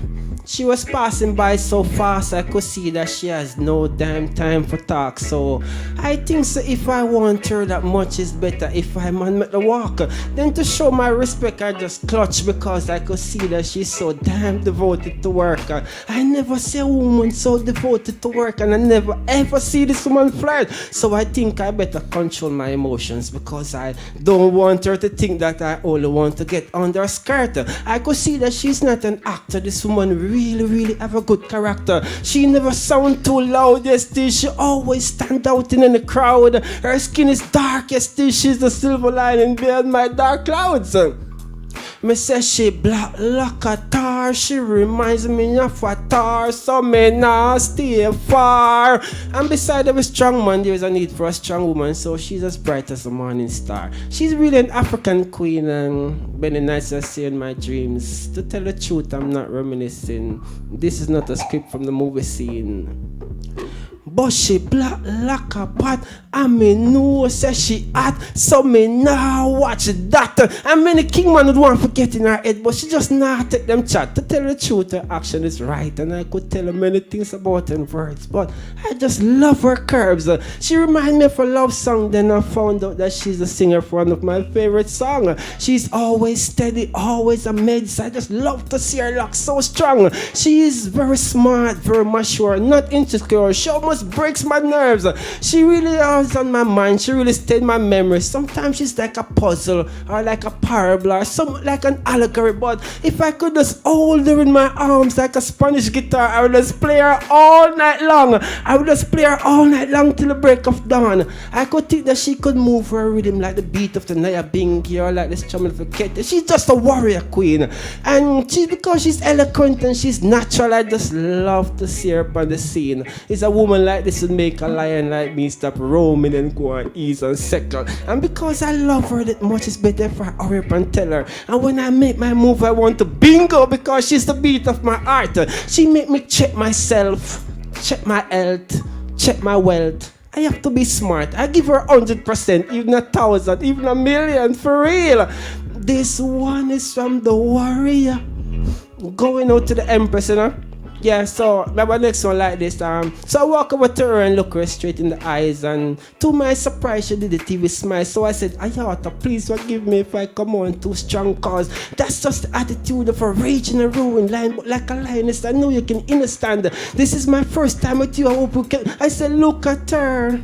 She was passing by so fast I could see that she has no damn time for talk. So I think so if I want her that much is better if I man make the walk. Then to show my respect I just clutch because I could see that she's so damn devoted to work. I never see a woman so devoted to work and I never ever see this woman flirt. So I think I better control my emotions because I don't want her to think that I only want to get under her skirt. I could see that she's not an actor. This woman really have a good character. She never sound too loud, yes, still she always stand out in the crowd. Her skin is dark, yes, still she's the silver lining behind my dark clouds. Me say she black like a tar. She reminds me of a tar. So me nah stay far. And beside every strong man, there is a need for a strong woman. So she's as bright as a morning star. She's really an African queen and been the nicest I see in my dreams. To tell the truth, I'm not reminiscing. This is not a script from the movie scene. But she black like a pot. I me know say she hot. So me now watch that. I mean the king man would want to forget in her head. But she just not take them chat. To tell the truth, her action is right. And I could tell her many things about her in words. But I just love her curves. She remind me of a love song. Then I found out that she's a singer for one of my favorite songs. She's always steady, always amazed. I just love to see her look so strong. She is very smart, very mature, not insecure. She almost breaks my nerves. She really is on my mind. She really stayed in my memory. Sometimes she's like a puzzle or like a parable or something like an allegory. But if I could just hold her in my arms like a Spanish guitar, I would just play her all night long. I would just play her all night long till the break of dawn. I could think that she could move her rhythm like the beat of the Naya Bingi or like the strum of the Kete. She's just a warrior queen. And because she's eloquent and she's natural, I just love to see her on the scene. It's a woman like this would make a lion like me stop roaming and go and ease and settle. And because I love her that much, it's better if I hurry up and tell her. And when I make my move, I want to bingo because she's the beat of my heart. She make me check myself, check my health, check my wealth. I have to be smart. I give her 100%, even 1,000, even 1,000,000 for real. This one is from the warrior. Going out to the empress, you know. Yeah, so remember next one like this. So I walk over to her and look her straight in the eyes, and to my surprise, she did the TV smile. So I said, Ayata, please forgive me if I come on too strong, cause that's just the attitude of a raging and ruined lion. But like a lioness, I know you can understand. This is my first time with you. I hope you can. I said, look at her.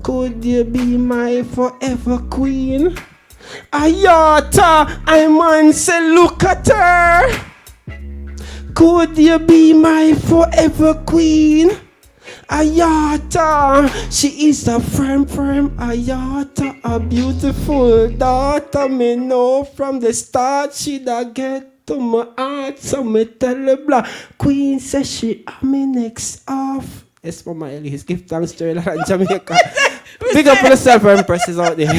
Could you be my forever queen? Ayata, I man say, look at her. Could you be my forever queen? Ayata, she is a firm Ayata, a beautiful daughter. Me know from the start she da get to my heart. So me tell the black queen says she am me next off. Yes, Mama Elise, give thanks to her in Jamaica. Big up for the self-empresses out there.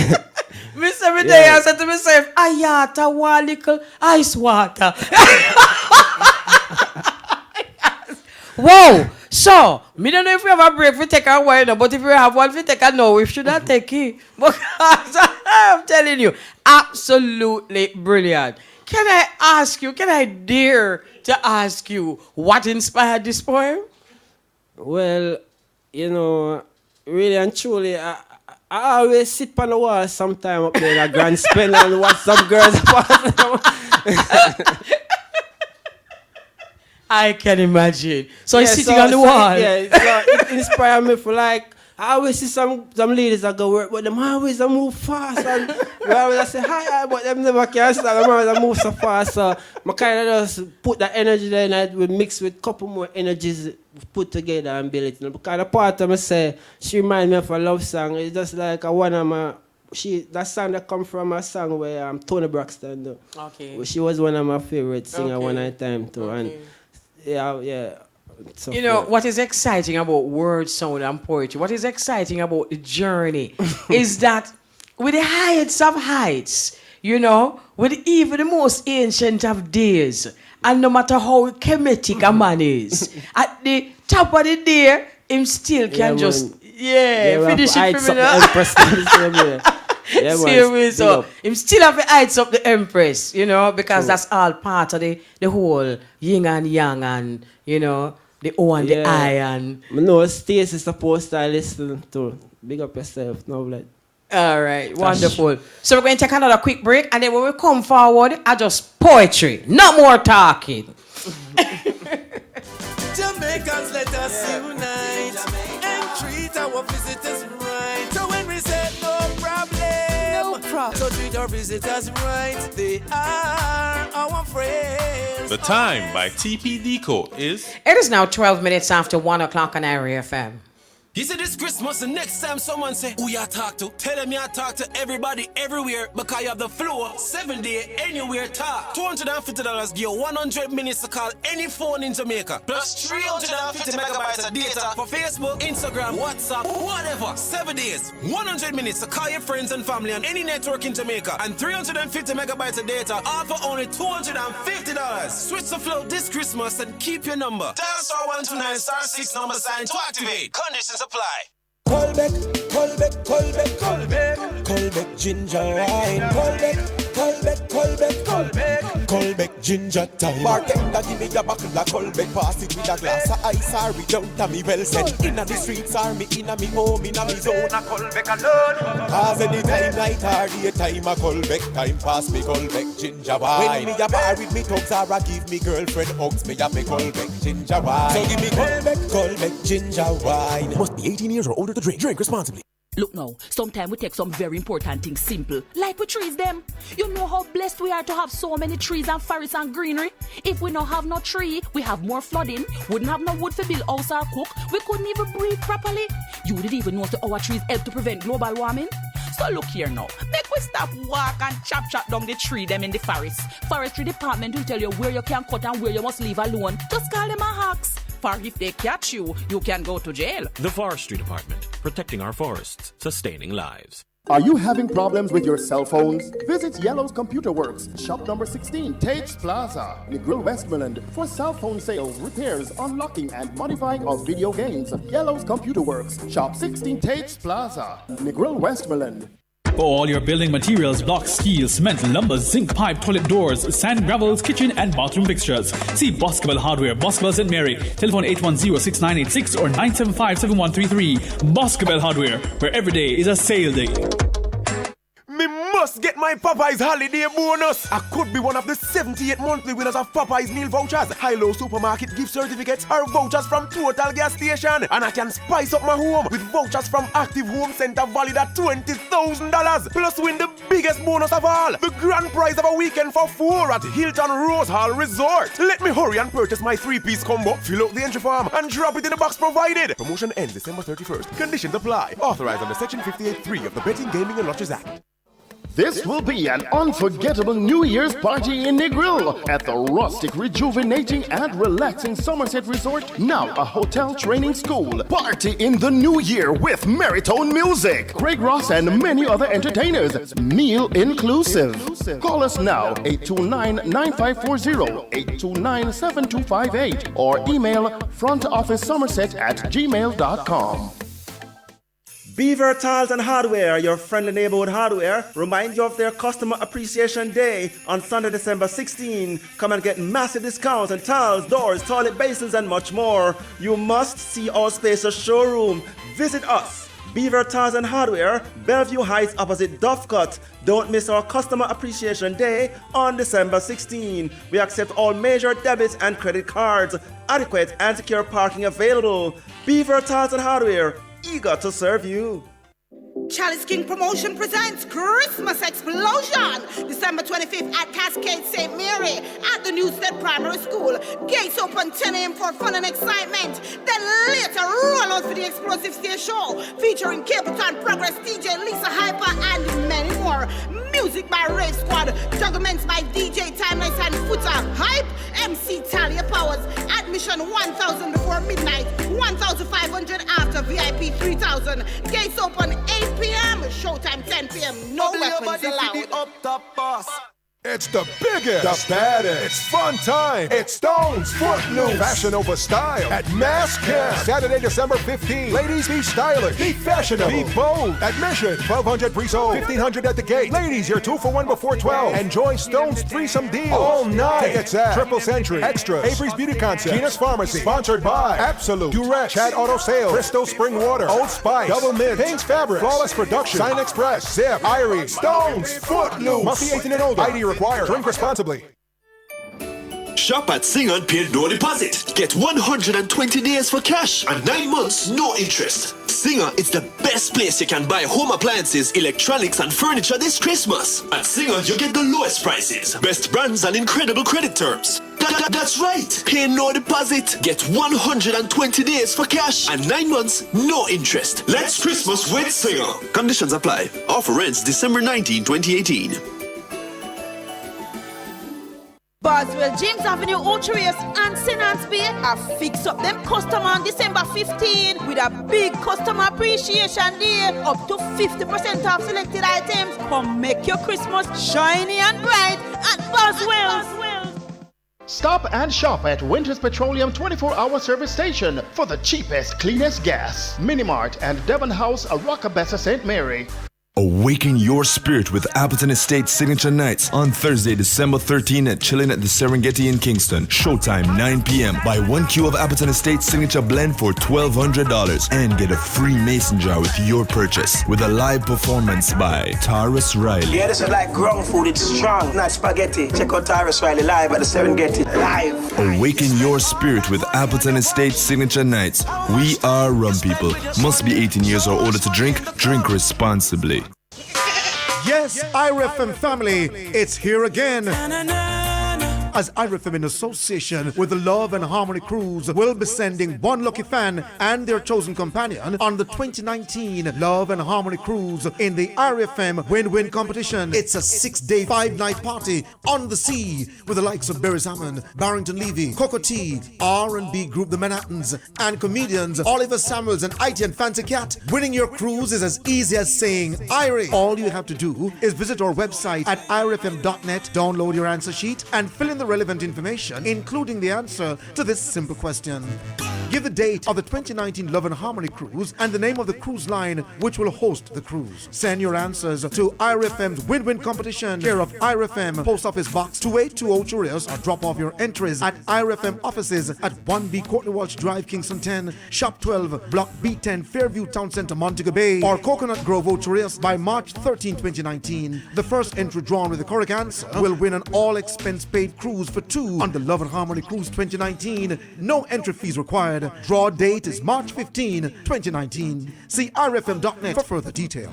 Miss every day I said to myself, Ayata, one little ice water. Whoa! So, me don't know if we have a break, we take a while now, but if we have one, we take a no, we should not take it. Because I'm telling you, absolutely brilliant. Can I dare to ask you, what inspired this poem? Well, you know, really and truly, I always sit on the wall sometime up there in a grand spin and watch some girls pass. I can imagine. So he's sitting on the wall. So it inspired me for like, I always see some ladies that go work, but them always move fast. And I say hi, but them never can stand. Them always move so fast. So I kind of just put that energy there and I will mix with a couple more energies put together and build it. Because the part of me say, she reminds me of a love song. It's just like one of my, that song that come from a song where Tony Braxton do. Okay. She was one of my favorite singers one night time too. Okay. And yeah. So you know, what is exciting about word, sound, and poetry, what is exciting about the journey is that with the heights of heights, you know, with even the most ancient of days, and no matter how chemetic a man is, at the top of the day, him still can just, finish it for me. So him still have the heights up the empress, you know, because that's all part of the whole yin and yang and, you know, the O and the I and... No, Stacey is supposed to listen to. Big up yourself, no blood. All right, wonderful. So we're going to take another quick break, and then when we come forward, I just poetry, no more talking. Jamaicans, let us unite and treat our visitors right. So when we say no problem, so treat our visitors right. They are our friends. The Time by TP Deco is... It is now 12 minutes after 1 o'clock on Area FM. You see this Christmas, the next time someone say, who you talk to? Tell them you talk to everybody everywhere because you have the floor, 7-day, anywhere talk. $250 give you 100 minutes to call any phone in Jamaica. Plus 350 megabytes of data for Facebook, Instagram, WhatsApp, whatever. 7 days, 100 minutes to call your friends and family on any network in Jamaica. And 350 megabytes of data all for only $250. Switch to Flow this Christmas and keep your number. Dial *129*6 number sign to activate. Conditions apply. Colbeck, ginger wine. Colbeck, ginger time. Bartender, give me a buckle of Colbeck, pass it with a glass of ice. Sorry, don't tell me well said. Inna the streets or me inna me home, inna me zone. A Colbeck alone. Cause any time, night or day time, a Colbeck time pass me Colbeck ginger wine. When me a bar with me thugs or a give me girlfriend hugs, me a me Colbeck ginger wine. So give me Colbeck ginger wine. Must be 18 years or older to drink. Drink responsibly. Look now, sometimes we take some very important things simple, like we trees them. You know how blessed we are to have so many trees and forests and greenery? If we don't have no tree, we have more flooding, wouldn't have no wood for build house or cook, we couldn't even breathe properly. You didn't even know that our trees help to prevent global warming? So look here now, make we stop walk and chop down the tree them in the forest. Forestry department will tell you where you can cut and where you must leave alone. Just call them a hawks. For if they catch you, you can go to jail. The Forestry Department, protecting our forests, sustaining lives. Are you having problems with your cell phones? Visit Yellow's Computer Works, shop number 16, Tate's Plaza, Negril, Westmoreland, for cell phone sales, repairs, unlocking, and modifying of video games. Yellow's Computer Works, shop 16, Tate's Plaza, Negril, Westmoreland. For all your building materials, blocks, steel, cement, lumber, zinc pipe, toilet doors, sand, gravels, kitchen and bathroom fixtures. See Boscobel Hardware, Boscobel St. Mary. Telephone 810-6986 or 975-7133. Boscobel Hardware, where every day is a sale day. Me must get my Popeyes holiday bonus. I could be one of the 78 monthly winners of Popeyes meal vouchers, high-low supermarket gift certificates, or vouchers from Total Gas Station. And I can spice up my home with vouchers from Active Home Center valued at $20,000. Plus win the biggest bonus of all, the grand prize of a weekend for 4 at Hilton Rose Hall Resort. Let me hurry and purchase my 3-piece combo, fill out the entry form, and drop it in the box provided. Promotion ends December 31st. Conditions apply. Authorized under Section 58(3) of the Betting, Gaming and Lotteries Act. This will be an unforgettable New Year's party in Negril at the rustic, rejuvenating, and relaxing Somerset Resort, now a hotel training school. Party in the new year with Meritone Music, Craig Ross, and many other entertainers. Meal inclusive. Call us now, 829-9540, 829-7258, or email frontofficesomerset@gmail.com. Beaver Tiles and Hardware, your friendly neighborhood hardware, remind you of their Customer Appreciation Day on Sunday, December 16. Come and get massive discounts on tiles, doors, toilet basins, and much more. You must see our spacious showroom. Visit us, Beaver Tiles and Hardware, Bellevue Heights opposite Duffcut. Don't miss our Customer Appreciation Day on December 16. We accept all major debit and credit cards. Adequate and secure parking available. Beaver Tiles and Hardware, eager to serve you. Chalice King Promotion presents Christmas Explosion, December 25th at Cascade St. Mary at the Newstead Primary School. Gates open 10 a.m. for fun and excitement. Then later roll out for the explosive stage show featuring Capleton, Progress, DJ Lisa Hyper, and many more. Music by Rave Squad, jugglements by DJ Timeless and Footer, Hype, MC Talia Powers. Admission 1,000 before midnight, 1,500 after, VIP 3,000. Gates open 8 p.m. Showtime 10 p.m. No weapons allowed. Up top boss. It's the biggest, the baddest, it's fun time. It's Stone's Footloose, fashion over style at Mass Camp. Saturday, December 15th. Ladies, be stylish, be fashionable, be bold. Admission, 1,200 pre-sold, 1,500 at the gate. Ladies, you're 2 for 1 before 12. Enjoy Stone's threesome deal all night. Tickets at Triple Century, Extras, Avery's Beauty Concept, Gina's Pharmacy. Sponsored by Absolute, Durex, Chad Auto Sales, Crystal Spring Water, Old Spice, Double Mint, Pink's Fabric, Flawless Production, Sign Express, Zip, Irie, Stone's Footloose. Must be 18 and older. ID required. Drink responsibly. Shop at Singon Paid No Deposit. Get 120 days for cash and 9 months, no interest. Singer is the best place you can buy home appliances, electronics, and furniture this Christmas. At Singer, you get the lowest prices, best brands, and incredible credit terms. That's right. Pay no deposit. Get 120 days for cash and 9 months, no interest. Let's Christmas with Singer. Conditions apply. Offer ends December 19, 2018. Boswell, James Avenue, Ultraeus and Sinance Bay have fixed up them customer on December 15 with a big customer appreciation day, up to 50% off selected items. Come make your Christmas shiny and bright at Boswell's. Stop and shop at Winters Petroleum 24-hour service station for the cheapest, cleanest gas. Minimart and Devon House, Aracabessa, St. Mary. Awaken your spirit with Appleton Estate Signature Nights on Thursday, December 13 at Chillin' at the Serengeti in Kingston. Showtime 9 p.m. Buy 1 queue of Appleton Estate Signature Blend for $1,200 and get a free mason jar with your purchase with a live performance by Taurus Riley. Yeah, this is like ground food. It's strong, not spaghetti. Check out Taurus Riley live at the Serengeti. Live. Awaken your spirit with Appleton Estate Signature Nights. We are rum people. Must be 18 years or older to drink. Drink responsibly. Yes, IRFM family, it's here again. As IRFM in association with the Love and Harmony Cruise will be sending one lucky fan and their chosen companion on the 2019 Love and Harmony Cruise in the IRFM Win-Win competition. It's a 6-day, 5-night party on the sea with the likes of Barry Salmon, Barrington Levy, Coco T, R&B group The Manhattans, and comedians Oliver Samuels and IT and Fancy Cat. Winning your cruise is as easy as saying Irie. All you have to do is visit our website at irfm.net, download your answer sheet, and fill in the relevant information, including the answer to this simple question. Give the date of the 2019 Love and Harmony Cruise and the name of the cruise line which will host the cruise. Send your answers to IRFM's Win-Win competition, care of IRFM, Post Office Box 2820 Churriers, or drop off your entries at IRFM offices at 1B Courtney Walsh Drive, Kingston 10, Shop 12, Block B10, Fairview Town Centre, Montego Bay, or Coconut Grove, Churriers by March 13, 2019. The first entry drawn with the correct answer will win an all-expense-paid cruise for two on the Love and Harmony Cruise 2019. No entry fees required. Draw date is March 15, 2019. See irfm.net for further detail.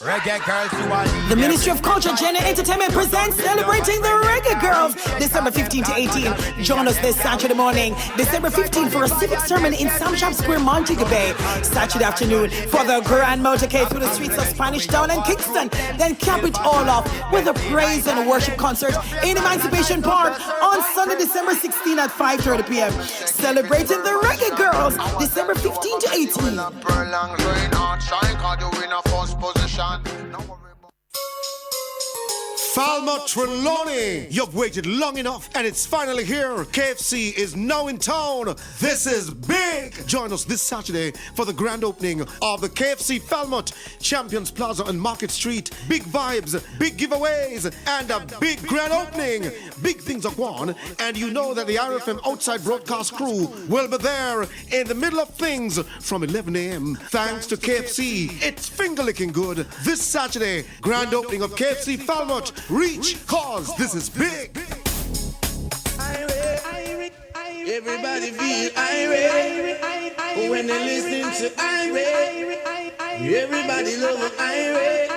The Ministry of Culture, Gender, Entertainment presents Celebrating the Reggae Girls, December 15 to 18. Join us this Saturday morning, December 15, for a civic sermon in Samsham Square, Montego Bay. Saturday afternoon for the grand motorcade through the streets of Spanish Town and Kingston. Then cap it all off with a praise and worship concert in Emancipation Park on Sunday, December 16 at 5:30 p.m. Celebrating the Reggae Girls, December 15 to 18. Falmouth Trelawney, you've waited long enough and it's finally here. KFC is now in town. This is big. Join us this Saturday for the grand opening of the KFC Falmouth, Champions Plaza on Market Street. Big vibes, big giveaways, and a big grand opening. Big things are going, and you know that the RFM Outside Broadcast crew will be there in the middle of things from 11 a.m. Thanks to KFC, it's finger licking good. This Saturday, grand opening of KFC Falmouth. Reach, cause this is big. Everybody feel irate when they listen to irate. Everybody love irate.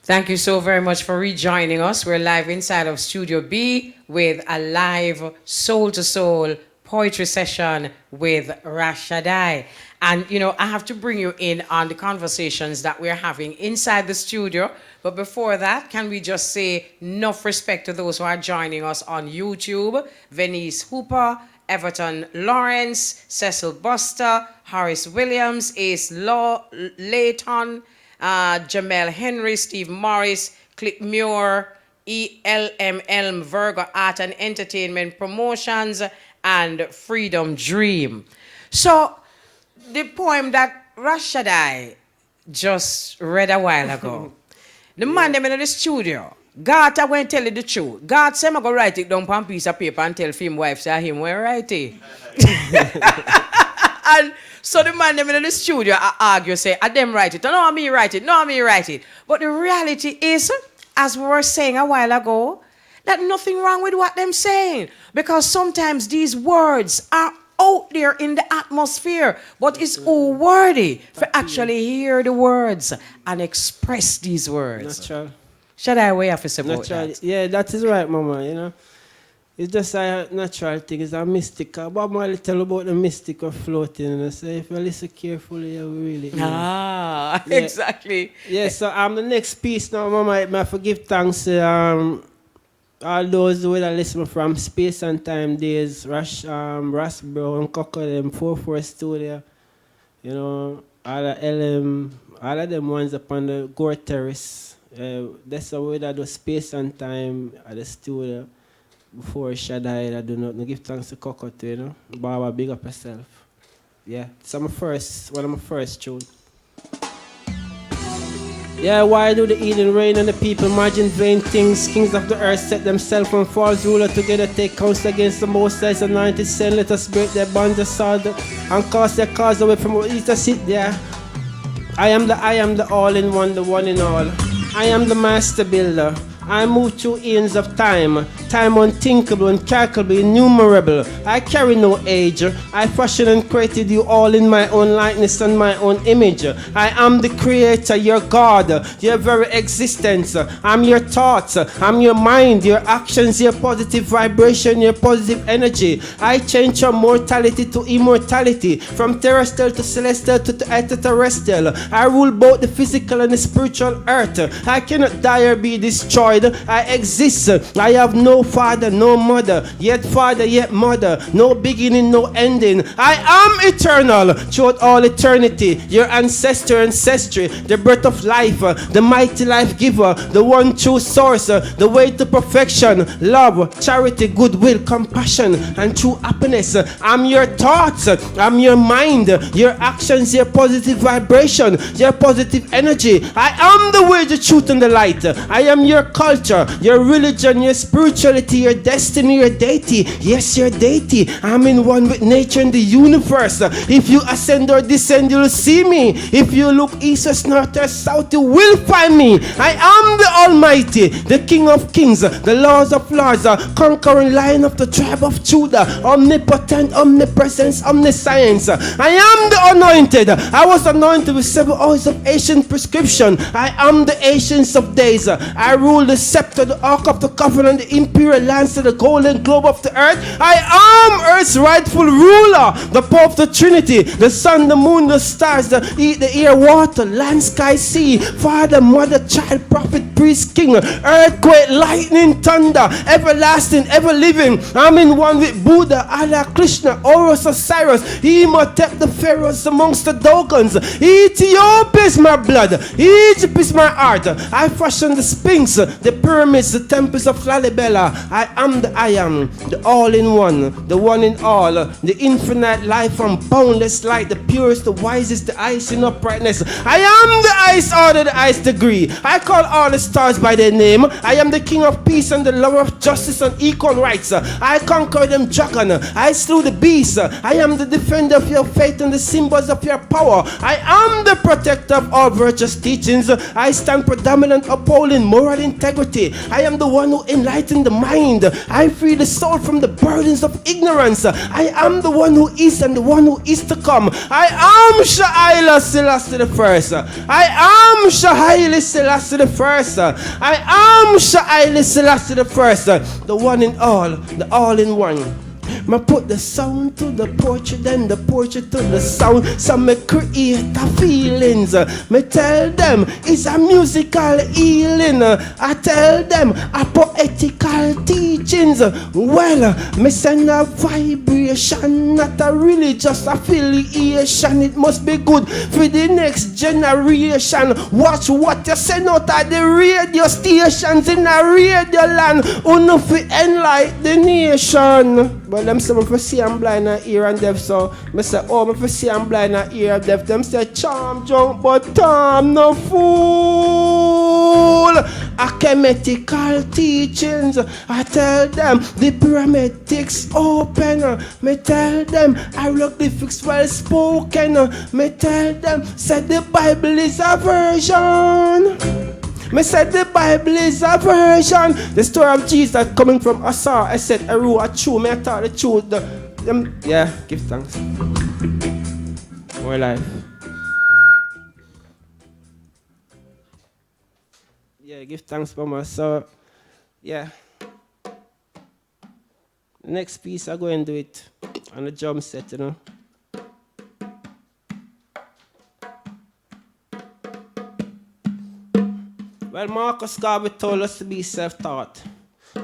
Thank you so very much for rejoining us. We're live inside of Studio B with a live soul-to-soul poetry session with Rashad I. And, you know, I have to bring you in on the conversations that we're having inside the studio. But before that, can we just say enough respect to those who are joining us on YouTube? Venice Hooper, Everton Lawrence, Cecil Buster, Horace Williams, Ace Layton, Jamel Henry, Steve Morris, Clip Muir, ELM Virgo Art and Entertainment Promotions, and Freedom Dream. So, the poem that Rashad I just read a while ago, the man them in the studio, God, I won't tell you the truth. God said, I'm going to write it down on a piece of paper and tell him wife, say him where write it. And so the man them in the studio, I argue, say, I them write it. No, me write it. No, me write it. But the reality is, as we were saying a while ago, that nothing wrong with what them saying. Because sometimes these words are out there in the atmosphere, but it's all worthy for actually hear the words and express these words. Natural. Shaddi, we have to support natural, that. yeah, that is right, Mama, you know. It's just a natural thing, it's a mystic. Bob Marley tell about the mystic of floating, you know. So if you listen carefully, you will really hear. Ah, Yeah. exactly. Yeah, so the next piece now, Mama, I have to give thanks to all those who that listen from Space and Time days, Ras Brown, Coco, them 44 Studio, you know, all of LM, all of them ones up on the Gore Terrace. That's the way that do Space and Time at the studio. Before Shaddi, I do not give thanks to Coco too, you know. Baba, big up yourself. Yeah, it's one of my first tunes. Yeah, why do the Eden reign and the people imagine vain things? Kings of the earth set themselves on false ruler together, take counsel against the Most High's anointed. Send, let us break their bonds assault and cast their cause away from what is to sit there. I am the all-in-one, the one in all. I am the master builder. I move through eons of time, time unthinkable, incalculable, innumerable. I carry no age. I fashioned and created you all in my own likeness and my own image. I am the creator, your God, your very existence. I'm your thoughts, I'm your mind, your actions, your positive vibration, your positive energy. I change from mortality to immortality, from terrestrial to celestial to extraterrestrial. I rule both the physical and the spiritual earth. I cannot die or be destroyed. I exist. I have no father, no mother, yet father, yet mother, no beginning, no ending. I am eternal throughout all eternity. Your ancestry, the breath of life, the mighty life giver, the one true source, the way to perfection, love, charity, goodwill, compassion, and true happiness. I'm your thoughts, I'm your mind, your actions, your positive vibration, your positive energy. I am the way, the truth, and the light. I am your culture, your religion, your spirituality, your destiny, your deity. Yes, your deity. I'm in one with nature and the universe. If you ascend or descend, you'll see me. If you look east, west, north, or south, you will find me. I am the Almighty, the King of Kings, the Lords of Lords, conquering Lion of the tribe of Judah, omnipotent, omnipresence, omniscience. I am the anointed. I was anointed with 7 oils of ancient prescription. I am the Ancients of Days. I rule the scepter, the ark of the covenant, the imperial lance, the golden globe of the earth. I am Earth's rightful ruler, the Pope of the Trinity, the sun, the moon, the stars, the air, water, land, sky, sea, father, mother, child, prophet, priest, king, earthquake, lightning, thunder, everlasting, ever living. I'm in one with Buddha, Allah, Krishna, Horus, Osiris, Imhotep, the pharaohs amongst the Dogons. Ethiopia is my blood, Egypt is my heart. I fashion the Sphinx, the pyramids, the temples of Lalibela. I am, the all-in-one, the one in all, the infinite life and boundless light, the purest, the wisest, the highest in uprightness. I am the highest order, the highest degree. I call all the stars by their name. I am the King of peace and the lover of justice and equal rights. I conquer them dragon. I slew the beast. I am the defender of your faith and the symbols of your power. I am the protector of all virtuous teachings. I stand predominant, upholding moral integrity. I am the one who enlightened the mind. I free the soul from the burdens of ignorance. I am the one who is and the one who is to come. I am Sha'ila Selassie the First. I am Sha'ila Selassie the First. I am Sha'ila Selassie the First. The one in all, the all in one. Me put the sound to the portrait, then the portrait to the sound. So me create the feelings. Me tell them it's a musical healing. I tell them a poetical teachings. Well, me send a vibration, not a religious affiliation. It must be good for the next generation. Watch what you send out at the radio stations in a radio land. Uno fi enlighten the nation. But them say me see I'm blind and ear and deaf, so me say, oh, me see I'm blind and ear and deaf. Them say charm drunk, but Tom no fool. Achemetical teachings, I tell them the paramedics open. Me tell them hieroglyphics well spoken. Me tell them say the Bible is a version. Me said the Bible is a version. The story of Jesus coming from Asa. I said, I wrote a true. Me I thought the truth. Yeah, give thanks. More life. Yeah. Yeah, give thanks, Mama. So, yeah. Next piece, I go and do it on the drum set, you know. Well, Marcus Garvey told us to be self-taught.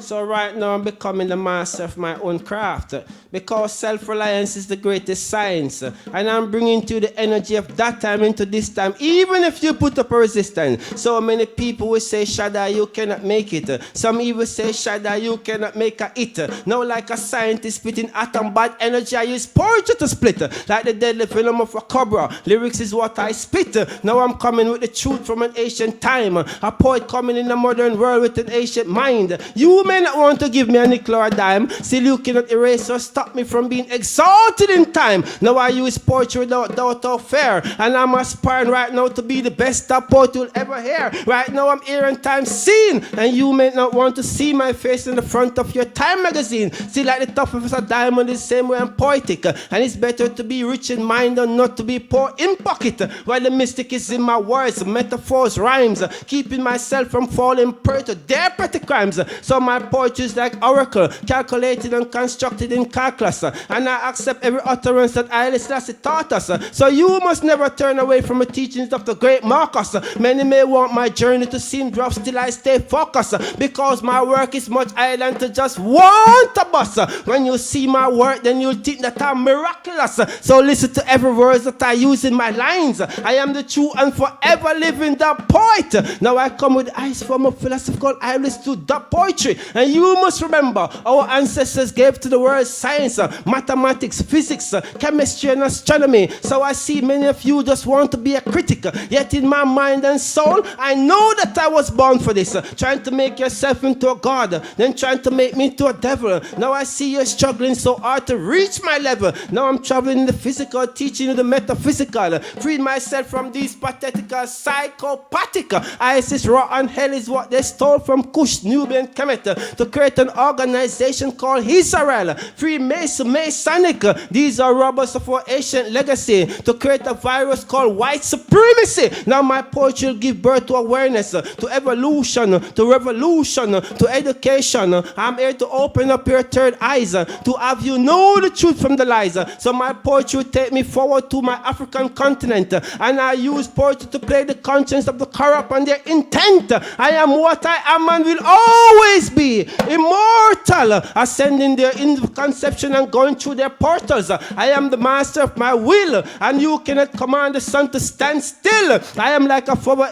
So right now I'm becoming the master of my own craft because self-reliance is the greatest science. And I'm bringing to the energy of that time into this time, even if you put up a resistance. So many people will say, Shaddi, you cannot make it. Some even say, Shaddi, you cannot make a it. Now like a scientist spitting atom bad energy, I use poetry to split. Like the deadly venom of a cobra. Lyrics is what I spit. Now I'm coming with the truth from an ancient time. A poet coming in a modern world with an ancient mind. You may not want to give me a nickel or a dime, still you cannot erase or stop me from being exalted in time. Now I use poetry without doubt or fear, and I'm aspiring right now to be the best that poet you'll ever hear. Right now I'm here in time seen, and you may not want to see my face in the front of your Time magazine. See, like the top of a diamond is the same way I'm poetic, and it's better to be rich in mind than not to be poor in pocket. While the mystic is in my words, metaphors, rhymes, keeping myself from falling prey to their petty crimes. So my poetry is like oracle, calculated and constructed in calculus, and I accept every utterance that Haile Selassie taught us. So you must never turn away from the teachings of the great Marcus. Many may want my journey to seem rough, still I stay focused, because my work is much higher than to just want a bus. When you see my work, then you'll think that I'm miraculous. So listen to every word that I use in my lines. I am the true and forever living the poet. Now I come with eyes from a philosophical iris to the poetry. And you must remember, our ancestors gave to the world science, mathematics, physics, chemistry, and astronomy. So I see many of you just want to be a critic. Yet in my mind and soul, I know that I was born for this. Trying to make yourself into a god, then trying to make me into a devil. Now I see you struggling so hard to reach my level. Now I'm traveling in the physical, teaching you the metaphysical. Freed myself from these pathetic, psychopathic. Isis, Ra, and hell is what they stole from Kush, Nubian, Kemet, to create an organization called Israel. Freemason, Masonic. These are robbers of our ancient legacy to create a virus called white supremacy. Now my poetry will give birth to awareness, to evolution, to revolution, to education. I'm here to open up your third eyes, to have you know the truth from the lies. So my poetry will take me forward to my African continent, and I use poetry to play the conscience of the corrupt and their intent. I am what I am and will always be, immortal, ascending their conception and going through their portals. I am the master of my will, and you cannot command the sun to stand still. I am like a former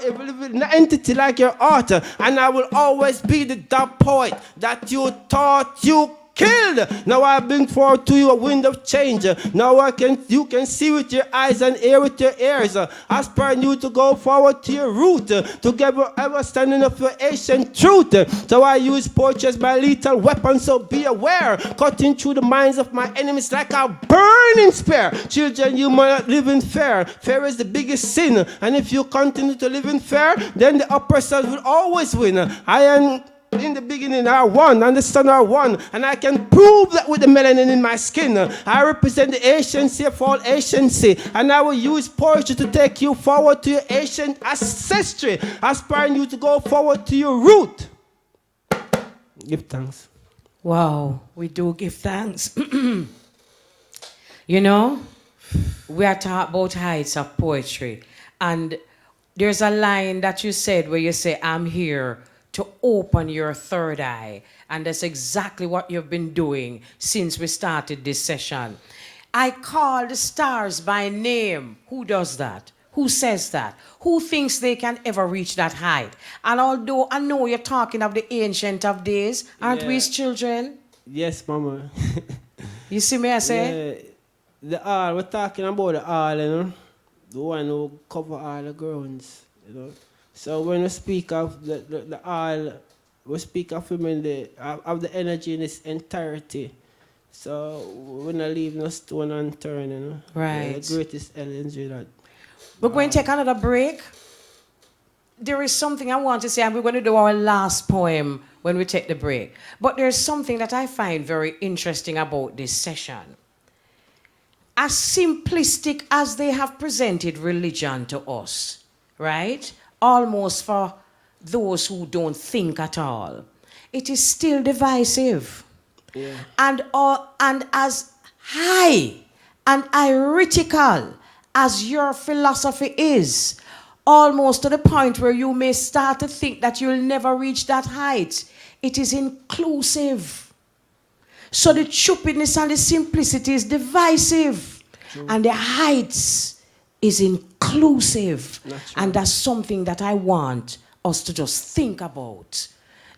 entity like your heart, and I will always be the dark poet that you thought you killed. Now I bring forward to you a wind of change. Now you can see with your eyes and hear with your ears. Aspiring you to go forward to your root, together ever standing up for ancient truth. So I use poetry as my lethal weapon, so be aware, cutting through the minds of my enemies like a burning spear. Children, you must live in fear. Fear is the biggest sin, and if you continue to live in fear, then the oppressors will always win. I am in the beginning are one, and the sun are one, and I can prove that with the melanin in my skin. I represent the anciency of all anciency, and I will use poetry to take you forward to your ancient ancestry, aspiring you to go forward to your root. Give thanks. Wow, we do give thanks. You know, we are talking about heights of poetry, and there's a line that you said where you say, I'm here to open your third eye. And that's exactly what you've been doing since we started this session. I call the stars by name. Who does that? Who says that? Who thinks they can ever reach that height? And although I know you're talking of the ancient of days, aren't we his children? Yes, Mama. You see me, I say? Yeah, the all, we're talking about the all, you know? The one who cover all the grounds, you know? So when we speak of the all, we speak of him in of the energy in its entirety. So we're not leaving no stone unturned, you know. Right. Yeah, the greatest energy that. We're going to take another break. There is something I want to say, and we're going to do our last poem when we take the break. But there's something that I find very interesting about this session. As simplistic as they have presented religion to us, right? Almost for those who don't think at all, it is still divisive. Yeah. And as high and heretical as your philosophy is, almost to the point where you may start to think that you'll never reach that height, it is inclusive. So the stupidness and the simplicity is divisive. True. And the heights is inclusive. And that's something that I want us to just think about.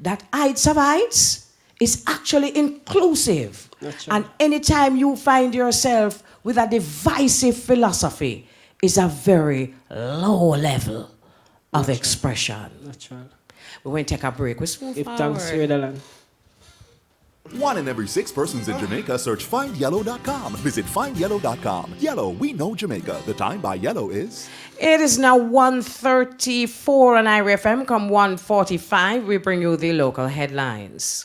That heights of heights is actually inclusive. And anytime you find yourself with a divisive philosophy, is a very low level of expression. We're going to take a break. We're smooth forward. 1 in every 6 persons in Jamaica search findyellow.com. Visit findyellow.com. Yellow, we know Jamaica. The time by Yellow is... It is now 1:34 on IRFM. Come 1:45, we bring you the local headlines.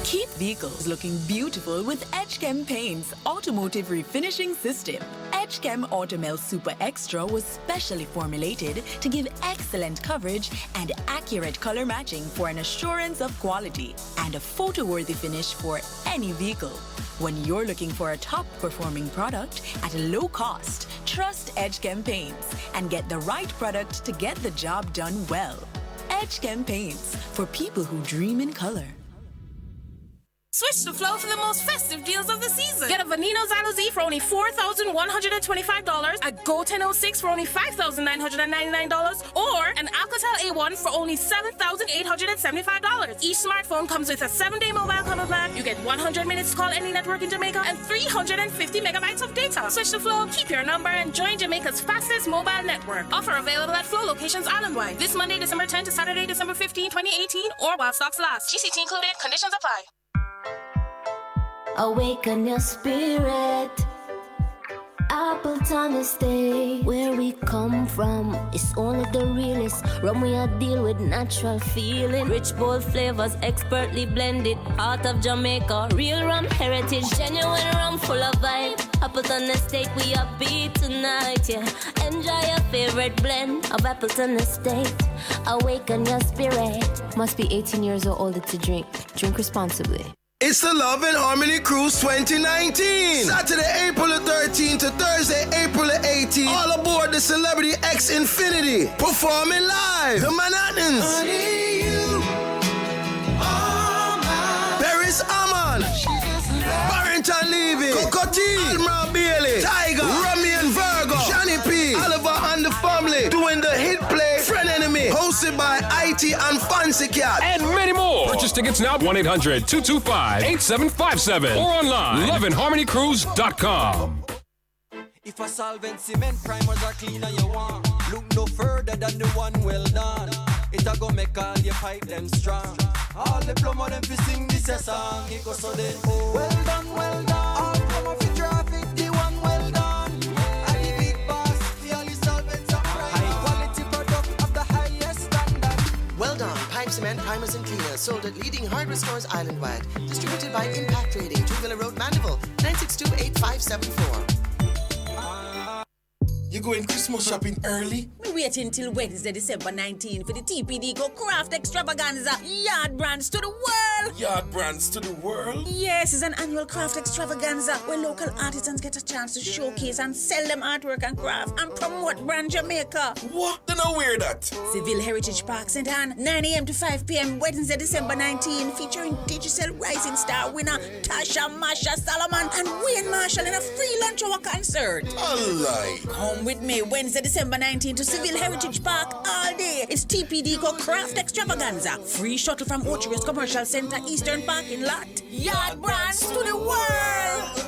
Keep vehicles looking beautiful with EdgeChem Paint's automotive refinishing system. EdgeChem Automel Super Extra was specially formulated to give excellent coverage and accurate color matching for an assurance of quality and a photo-worthy finish for any vehicle. When you're looking for a top-performing product at a low cost, trust EdgeChem Paints and get the right product to get the job done well. EdgeChem Paints, for people who dream in color. Switch to Flow for the most festive deals of the season. Get a Veneno Xylo Z for only $4,125, a Go 1006 for only $5,999, or an Alcatel A1 for only $7,875. Each smartphone comes with a 7-day mobile combo plan. You get 100 minutes to call any network in Jamaica and 350 megabytes of data. Switch to Flow, keep your number, and join Jamaica's fastest mobile network. Offer available at Flow locations island-wide. This Monday, December 10 to Saturday, December 15, 2018, or while stocks last. GCT included. Conditions apply. Awaken your spirit. Appleton Estate, where we come from, it's only the realest. Rum we a deal with natural feeling. Rich bold flavors, expertly blended. Heart of Jamaica, real rum heritage. Genuine rum full of vibe. Appleton Estate, we a beat tonight, yeah. Enjoy your favorite blend of Appleton Estate. Awaken your spirit. Must be 18 years or older to drink. Drink responsibly. It's the Love and Harmony Cruise 2019. Saturday, April the 13th to Thursday, April the 18th. All aboard the Celebrity X Infinity. Performing live, the Manhattans. Paris Amon. Barrington Levy. Coco T. Admiral Bailey. Tiger. Rummy and Virgo. Johnny P. Oliver and the Family. Doing the hit play, Friend Enemy. Hosted by IT and Fancy Cat. And many more. Purchase tickets now 1-800-225-8757 or online loveandharmonycruise.com. If a solvent cement primers are cleaner you want, look no further than the one well done. It a go make all your pipe them strong. All the plumber them fi sing this a song. It go so then oh. Well done, well done. All plumber fi traffic the one well done. And the big boss fi all the solvents are high quality product of the highest standard. Well done. Pipe, cement, primers and cleaners sold at leading hardware stores island-wide. Distributed by Impact Trading, 2 Villa Road, Mandeville, 962-8574. You going Christmas shopping early? We waiting till Wednesday, December 19 for the TPD Go Craft Extravaganza. Yard brands to the world. Yard brands to the world? Yes, it's an annual craft extravaganza where local artisans get a chance to showcase and sell them artwork and craft and promote brand Jamaica. What? Then I wear that. Seville Heritage Park, St. Anne, 9 a.m. to 5 p.m. Wednesday, December 19, featuring Digicel Rising Star winner Tasha Masha Solomon and Wayne Marshall in a free lunch hour concert. Alright. Come with me Wednesday, December 19 to Seville Heritage Park all day. It's TPD Go Craft Extravaganza. Free shuttle from Ochiris Commercial Center Eastern Parking Lot. Yard brands to the world.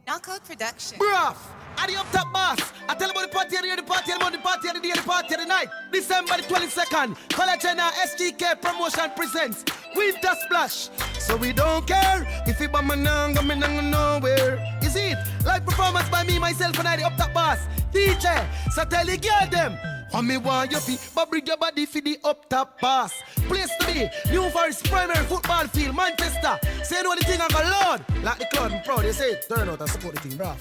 Knockout Production. Bruh, at the up top boss. I tell about the party of the day, the party of the month, the party of the day, the party of the night. December the 22nd, Collagen SGK Promotion presents Winter Splash. So we don't care if it bomb me nowhere. You see it? Live performance by me, myself, and I, the up top boss. DJ, so tell the girl them. What me want you be, but bring your body for the up top boss. Place to be, New Forest Primary Football Field, Manchester. Say no the thing I got loud. Like the cloud, I'm proud, they say turn out and support the thing, bruv.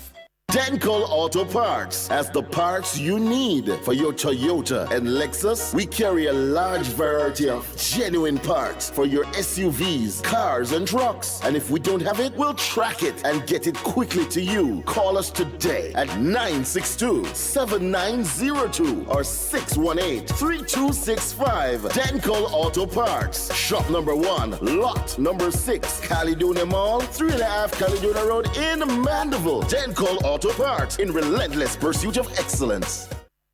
Dental Auto Parts has the parts you need for your Toyota and Lexus. We carry a large variety of genuine parts for your SUVs, cars, and trucks. And if we don't have it, we'll track it and get it quickly to you. Call us today at 962-7902 or 618-3265. Dental Auto Parts. Shop number 1, lot number 6, Caledonia Mall, 3.5 Caledonia Road in Mandeville. Dental Auto Parts in relentless pursuit of excellence.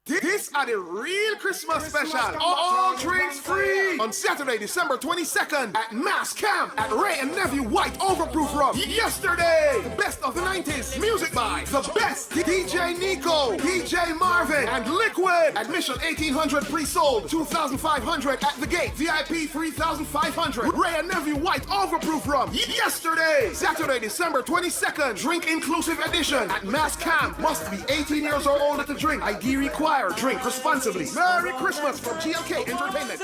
This are the real Christmas special. All drinks free on Saturday, December 22nd at Mass Camp at Ray and Nephew White Overproof Rum. Yesterday, the best of the 90s. Music by the best DJ Nico, DJ Marvin, and Liquid. Admission 1,800 pre-sold, 2,500 at the gate. VIP 3,500. Ray and Nephew White Overproof Rum. Yesterday, Saturday, December 22nd. Drink inclusive edition at Mass Camp. Must be 18 years or older to drink. ID required. Drink responsibly. Merry Christmas from GLK Entertainment.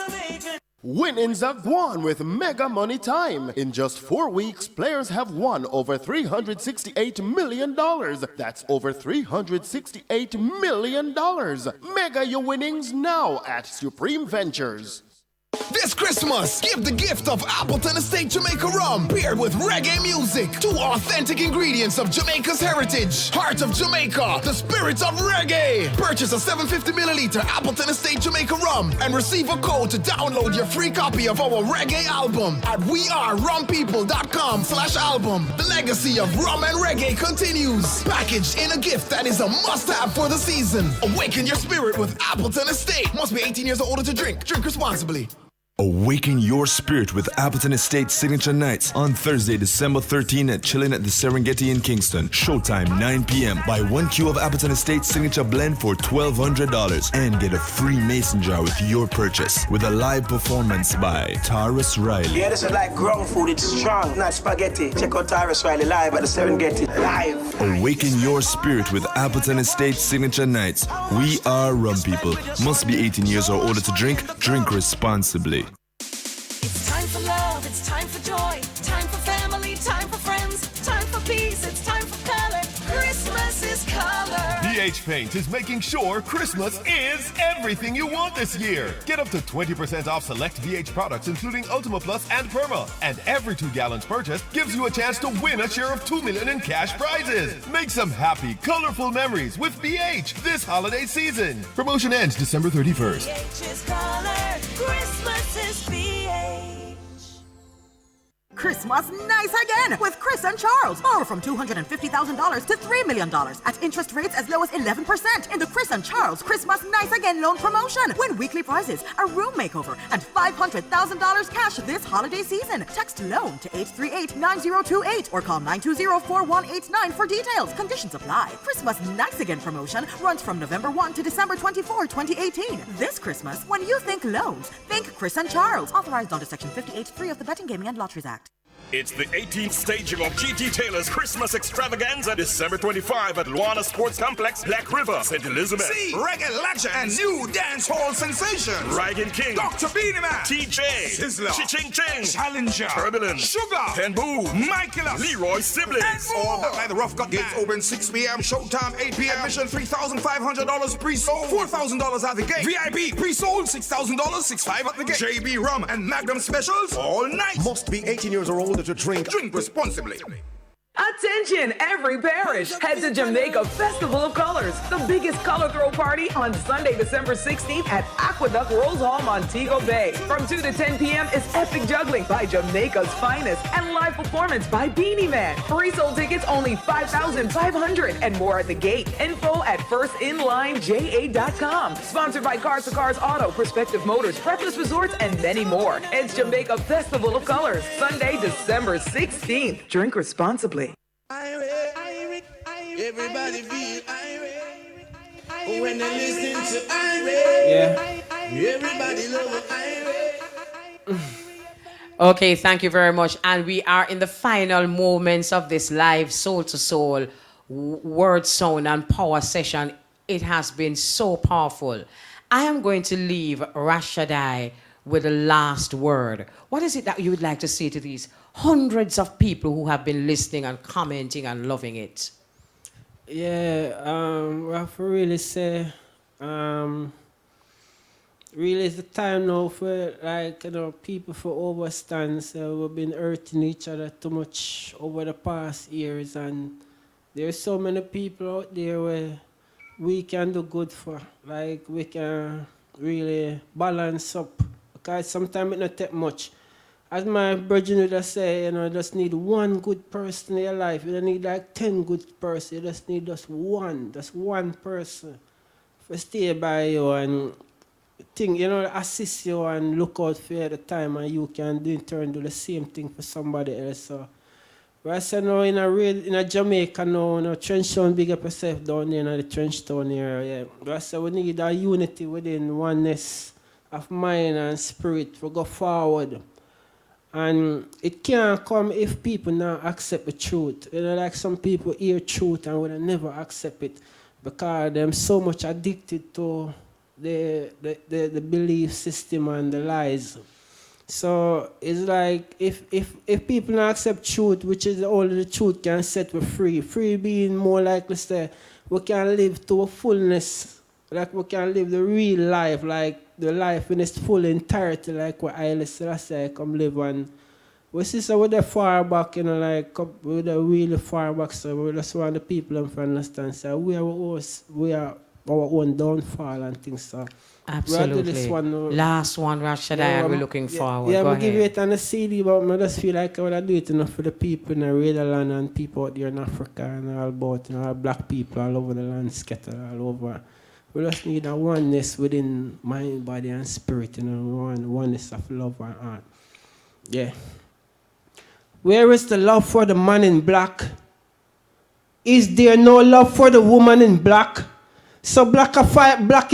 Winnings are gone with Mega Money Time. In just 4 weeks, players have won over $368 million. That's over $368 million. Mega your winnings now at Supreme Ventures. This Christmas, give the gift of Appleton Estate Jamaica rum, paired with reggae music. 2 authentic ingredients of Jamaica's heritage. Heart of Jamaica, the spirit of reggae. Purchase a 750 milliliter Appleton Estate Jamaica rum and receive a code to download your free copy of our reggae album at wearerumpeople.com/album. The legacy of rum and reggae continues. Packaged in a gift that is a must-have for the season. Awaken your spirit with Appleton Estate. Must be 18 years or older to drink. Drink responsibly. Awaken your spirit with Appleton Estate Signature Nights on Thursday, December 13 at Chilling at the Serengeti in Kingston. Showtime 9 p.m. Buy 1 cube of Appleton Estate Signature Blend for $1,200 and get a free mason jar with your purchase with a live performance by Taurus Riley. Yeah, this is like ground food. It's strong, not spaghetti. Check out Taurus Riley live at the Serengeti. Live. Awaken your spirit with Appleton Estate Signature Nights. We are rum people. Must be 18 years or older to drink. Drink responsibly. It's time for love, it's time for joy, time for family, time for friends, time for peace, it's time for color. Christmas is color. PH Paint is making sure Christmas is everything you want this year. Get up to 20% off select VH products, including Ultima Plus and Perma. And every 2 gallons purchased gives you a chance to win a share of $2 million in cash prizes. Make some happy, colorful memories with BH this holiday season. Promotion ends December 31st. BH is color, Christmas is BH. Christmas nice again with Chris and Charles. Borrow from $250,000 to $3 million at interest rates as low as 11% in the Chris and Charles Christmas nice again loan promotion. Win weekly prizes, a room makeover, and $500,000 cash this holiday season. Text loan to 838-9028 or call 920-4189 for details. Conditions apply. Christmas nice again promotion runs from November 1 to December 24, 2018. This Christmas, when you think loans, think Chris and Charles. Authorized under Section 58.3 of the Betting, Gaming, and Lotteries Act. It's the 18th staging of GT Taylor's Christmas Extravaganza, December 25 at Luana Sports Complex, Black River, St. Elizabeth. See reggae legend and new dance hall sensation. Ryan King, Dr. Beanie Man, TJ, Sizzler, Chi-Ching Ching, Challenger, Turbulence, Sugar, Ken Boo, Michael, Leroy Siblings. And all back by the Rough Gut. Gates open 6 p.m. Showtime 8 p.m. Admission $3,500 pre-sold, $4,000 at the gate. VIP pre-sold $6,000, $6,500 at the gate. JB Rum and Magnum specials all night. Must be 18 years or older to drink. Drink responsibly. Attention, every parish. Head to Jamaica Festival of Colors, the biggest color throw party on Sunday, December 16th at Aqueduct Rose Hall, Montego Bay. From 2 to 10 p.m. is epic juggling by Jamaica's finest and live performance by Beanie Man. Pre-sold tickets only $5,500 and more at the gate. Info at firstinlineja.com. Sponsored by Cars to Cars Auto, Perspective Motors, Breakfast Resorts, and many more. It's Jamaica Festival of Colors, Sunday, December 16th. Drink responsibly. Everybody feel irate when they listen to irate. Yeah. Everybody love irate. Okay, thank you very much. And we are in the final moments of this live Soul to Soul word, sound, and power session. It has been so powerful. I am going to leave Rashad I with the last word. What is it that you would like to say to these hundreds of people who have been listening and commenting and loving it? Yeah, we have to really say, really it's the time now for like people for overstand. So we've been hurting each other too much over the past years, and there's so many people out there where we can do good for. Like we can really balance up because sometimes it not take much. As my brother would just say, you just need one good person in your life. You don't need like 10 good person. You just need just one person to stay by you and think, assist you and look out for you at the time, and you can in turn do the same thing for somebody else. So I say now in a Jamaica now, trench town, big up yourself down there in the trench town area. Yeah. I say we need a unity within oneness of mind and spirit to go forward. And it can't come if people not accept the truth. Like some people hear truth and would never accept it because they're so much addicted to the belief system and the lies. So it's like if people not accept truth, which is all the truth can set we free. Free being more likely to say we can live to a fullness, like we can live the real life, like the life in its full entirety, like what I say come live on. We see so with the far back, like with the really far back, so we just want the people to understand. So we are our own downfall and things. So absolutely. This one, last one, Rashad I, we're looking forward. Yeah, Go we ahead. give it on the CD, but I just feel like I would do it enough for the people in the radio land and people out there in Africa and all about, all black people all over the land, scattered all over. We just need a oneness within mind, body, and spirit, oneness of love and heart. Yeah. Where is the love for the man in black? Is there no love for the woman in black? So black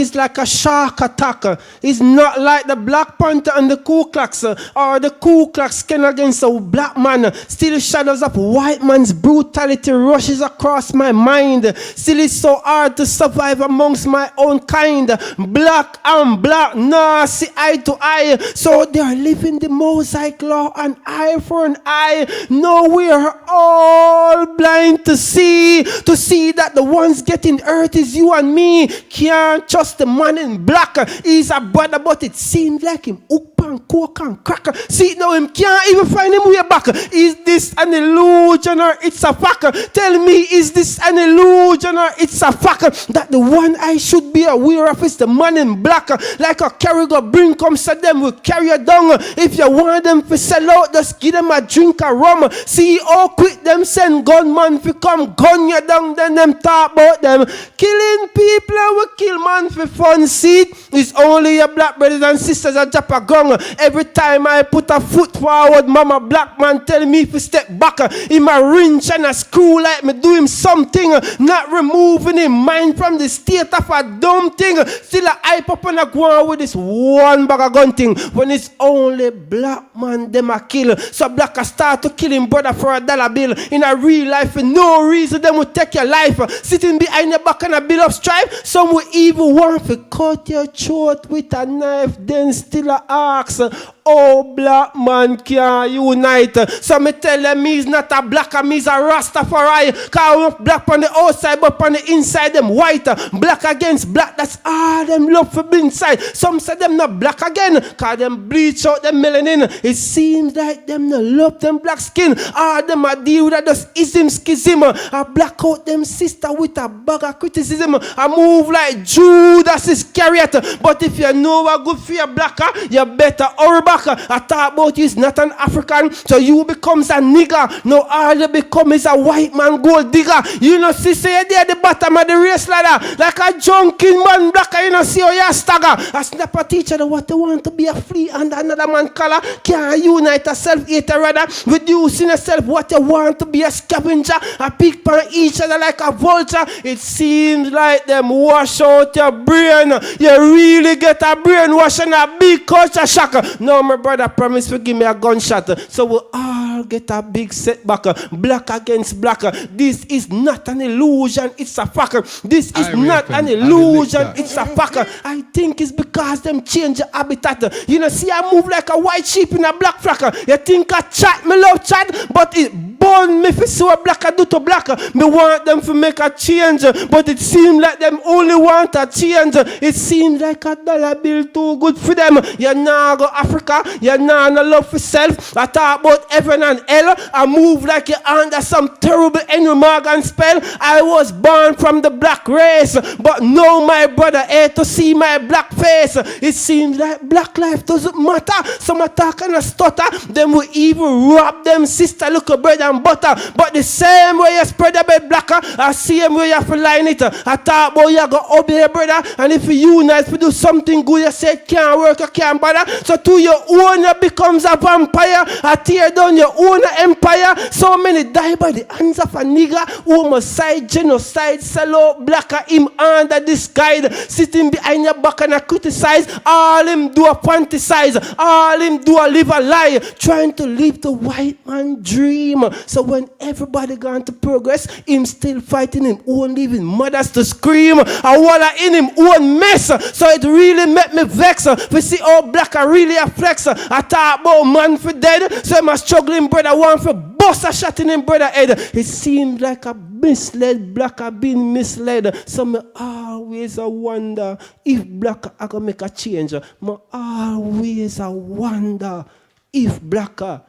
is like a shark attacker. It's not like the Black Panther and the Ku Klux or the Ku Klux Klan against a black man. Still shadows of white man's brutality rushes across my mind. Still it's so hard to survive amongst my own kind. Black and black, nah, see eye to eye. So they are living the Mosaic law, an eye for an eye. No, we are all blind to see that the ones getting hurt is you and me. Can't trust the man in black. He's a brother, but it seems like him hook and coke and cracker. See now him can't even find him way back. Is this an illusion or it's a fact? Tell me, is this an illusion or it's a fact? That the one I should be aware of is the man in black. Like a carrier bring comes to them, will carry you down. If you want them to sell out, just give them a drink of rum. See how quick them send gunman to come gun you down, then them talk about them killing people. We kill man for fun. See, it's only your black brothers and sisters that drop a gun. Every time I put a foot forward, mama black man tell me to step back. Him a wrench and a screw like me do him something. Not removing him mind from the state of a dumb thing. Still a hype up and a go on with this one bag of gun thing. When it's only black man them a kill. So black a start to kill him brother for $1 bill. In a real life for no reason them will take your life. Sitting behind your back and a bill of strife. Some will even want to cut your throat with a knife, then still a ask, oh, black man can't unite. So me tell them he's not a black and he's a Rastafari. Cause black on the outside, but on the inside them white. Black against black, that's all them love for be inside. Some say them not black again, cause them bleach out them melanin. It seems like them not love them black skin. All them a deal with that just ism schism. I black out them sister with a bag of criticism. I move like Judas Iscariot. But if you know what good for your blacker, you better hurry back. I talk about you is not an African, so you becomes a nigger. No, all you become is a white man gold digger. You know, see, say you're there at the bottom of the race ladder, like a junkie man blacker. You know, see how you stagger. A snapper teacher that what they want to be a flea and another man color. Can't unite a self-hater rather. Reducing yourself what you want to be a scavenger. A pick on each other like a vulture. It seems like them wash out your brain. You really get a brainwash and a big culture shock. No, my brother promised to give me a gunshot. So we all get a big setback. Black against black. This is not an illusion, it's a fact. This is not an illusion, it's a fact. I think it's because them change the habitat. You know, see I move like a white sheep in a black flock. You think I chat, me love chat, but it born me for so black I do to black. Me want them to make a change, but it seems like them only want a change. It seems like a dollar bill too good for them. You nah go Africa, you nah no love for self. I talk about heaven and hell. I move like you under some terrible Henry Morgan spell. I was born from the black race, but now my brother hate to see my black face. It seems like black life doesn't matter. Some attack and a stutter. Them will even rob them sister look a bread and butter. But the same way you spread a bed blacker, I same way you have to line it. I talk about you go obey brother, and if you unite to do something good, you say it can't work, you can't bother. So to your own you becomes a vampire. I tear down your own empire. So many die by the hands of a nigger. Homicide, genocide, sell out blacker, him under this guide. Sitting behind your back and I criticize. All him do a fantasize. All him do a live a lie. Trying to live the white man dream. So when everybody gone to progress, him still fighting him own living mothers to scream. I wanna in him own mess. So it really make me vex. We see all black are really a flex. I talk about man for dead. So I'm struggling brother one for bust a shot in him brother head. It seems like a misled black are being misled. So me always a wonder if black are gonna make a change. Me always a wonder if black are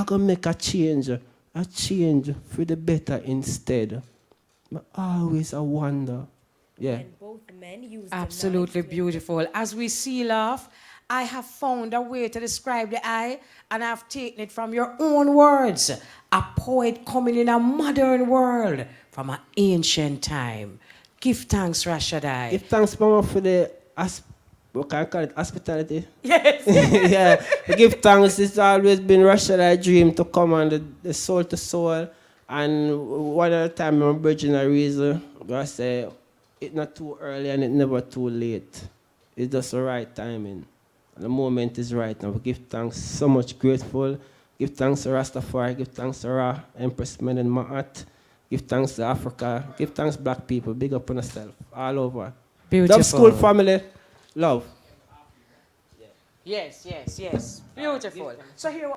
gonna make a change for the better instead. Me always a wonder. Yeah. Absolutely beautiful. As we seal off, I have found a way to describe the eye, and I've taken it from your own words. A poet coming in a modern world from an ancient time. Give thanks, Rashad I. Give thanks, Mama, for the what can I call it? Hospitality. Yes. Yeah. We give thanks. It's always been Rashad I dream to come on the soul to soul. And one at a time, I'm bridging a reason. I say it's not too early and it's never too late. It's just the right timing. The moment is right now. We give thanks, so much grateful. Give thanks to Rastafari. Give thanks to Ra, Empress Men and Ma'at. Give thanks to Africa. Give thanks black people. Big up on yourself. All over. Beautiful. Dub School family. Love. Yes, yes, yes. Beautiful. So here.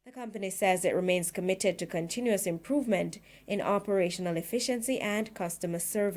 The company says it remains committed to continuous improvement in operational efficiency and customer service.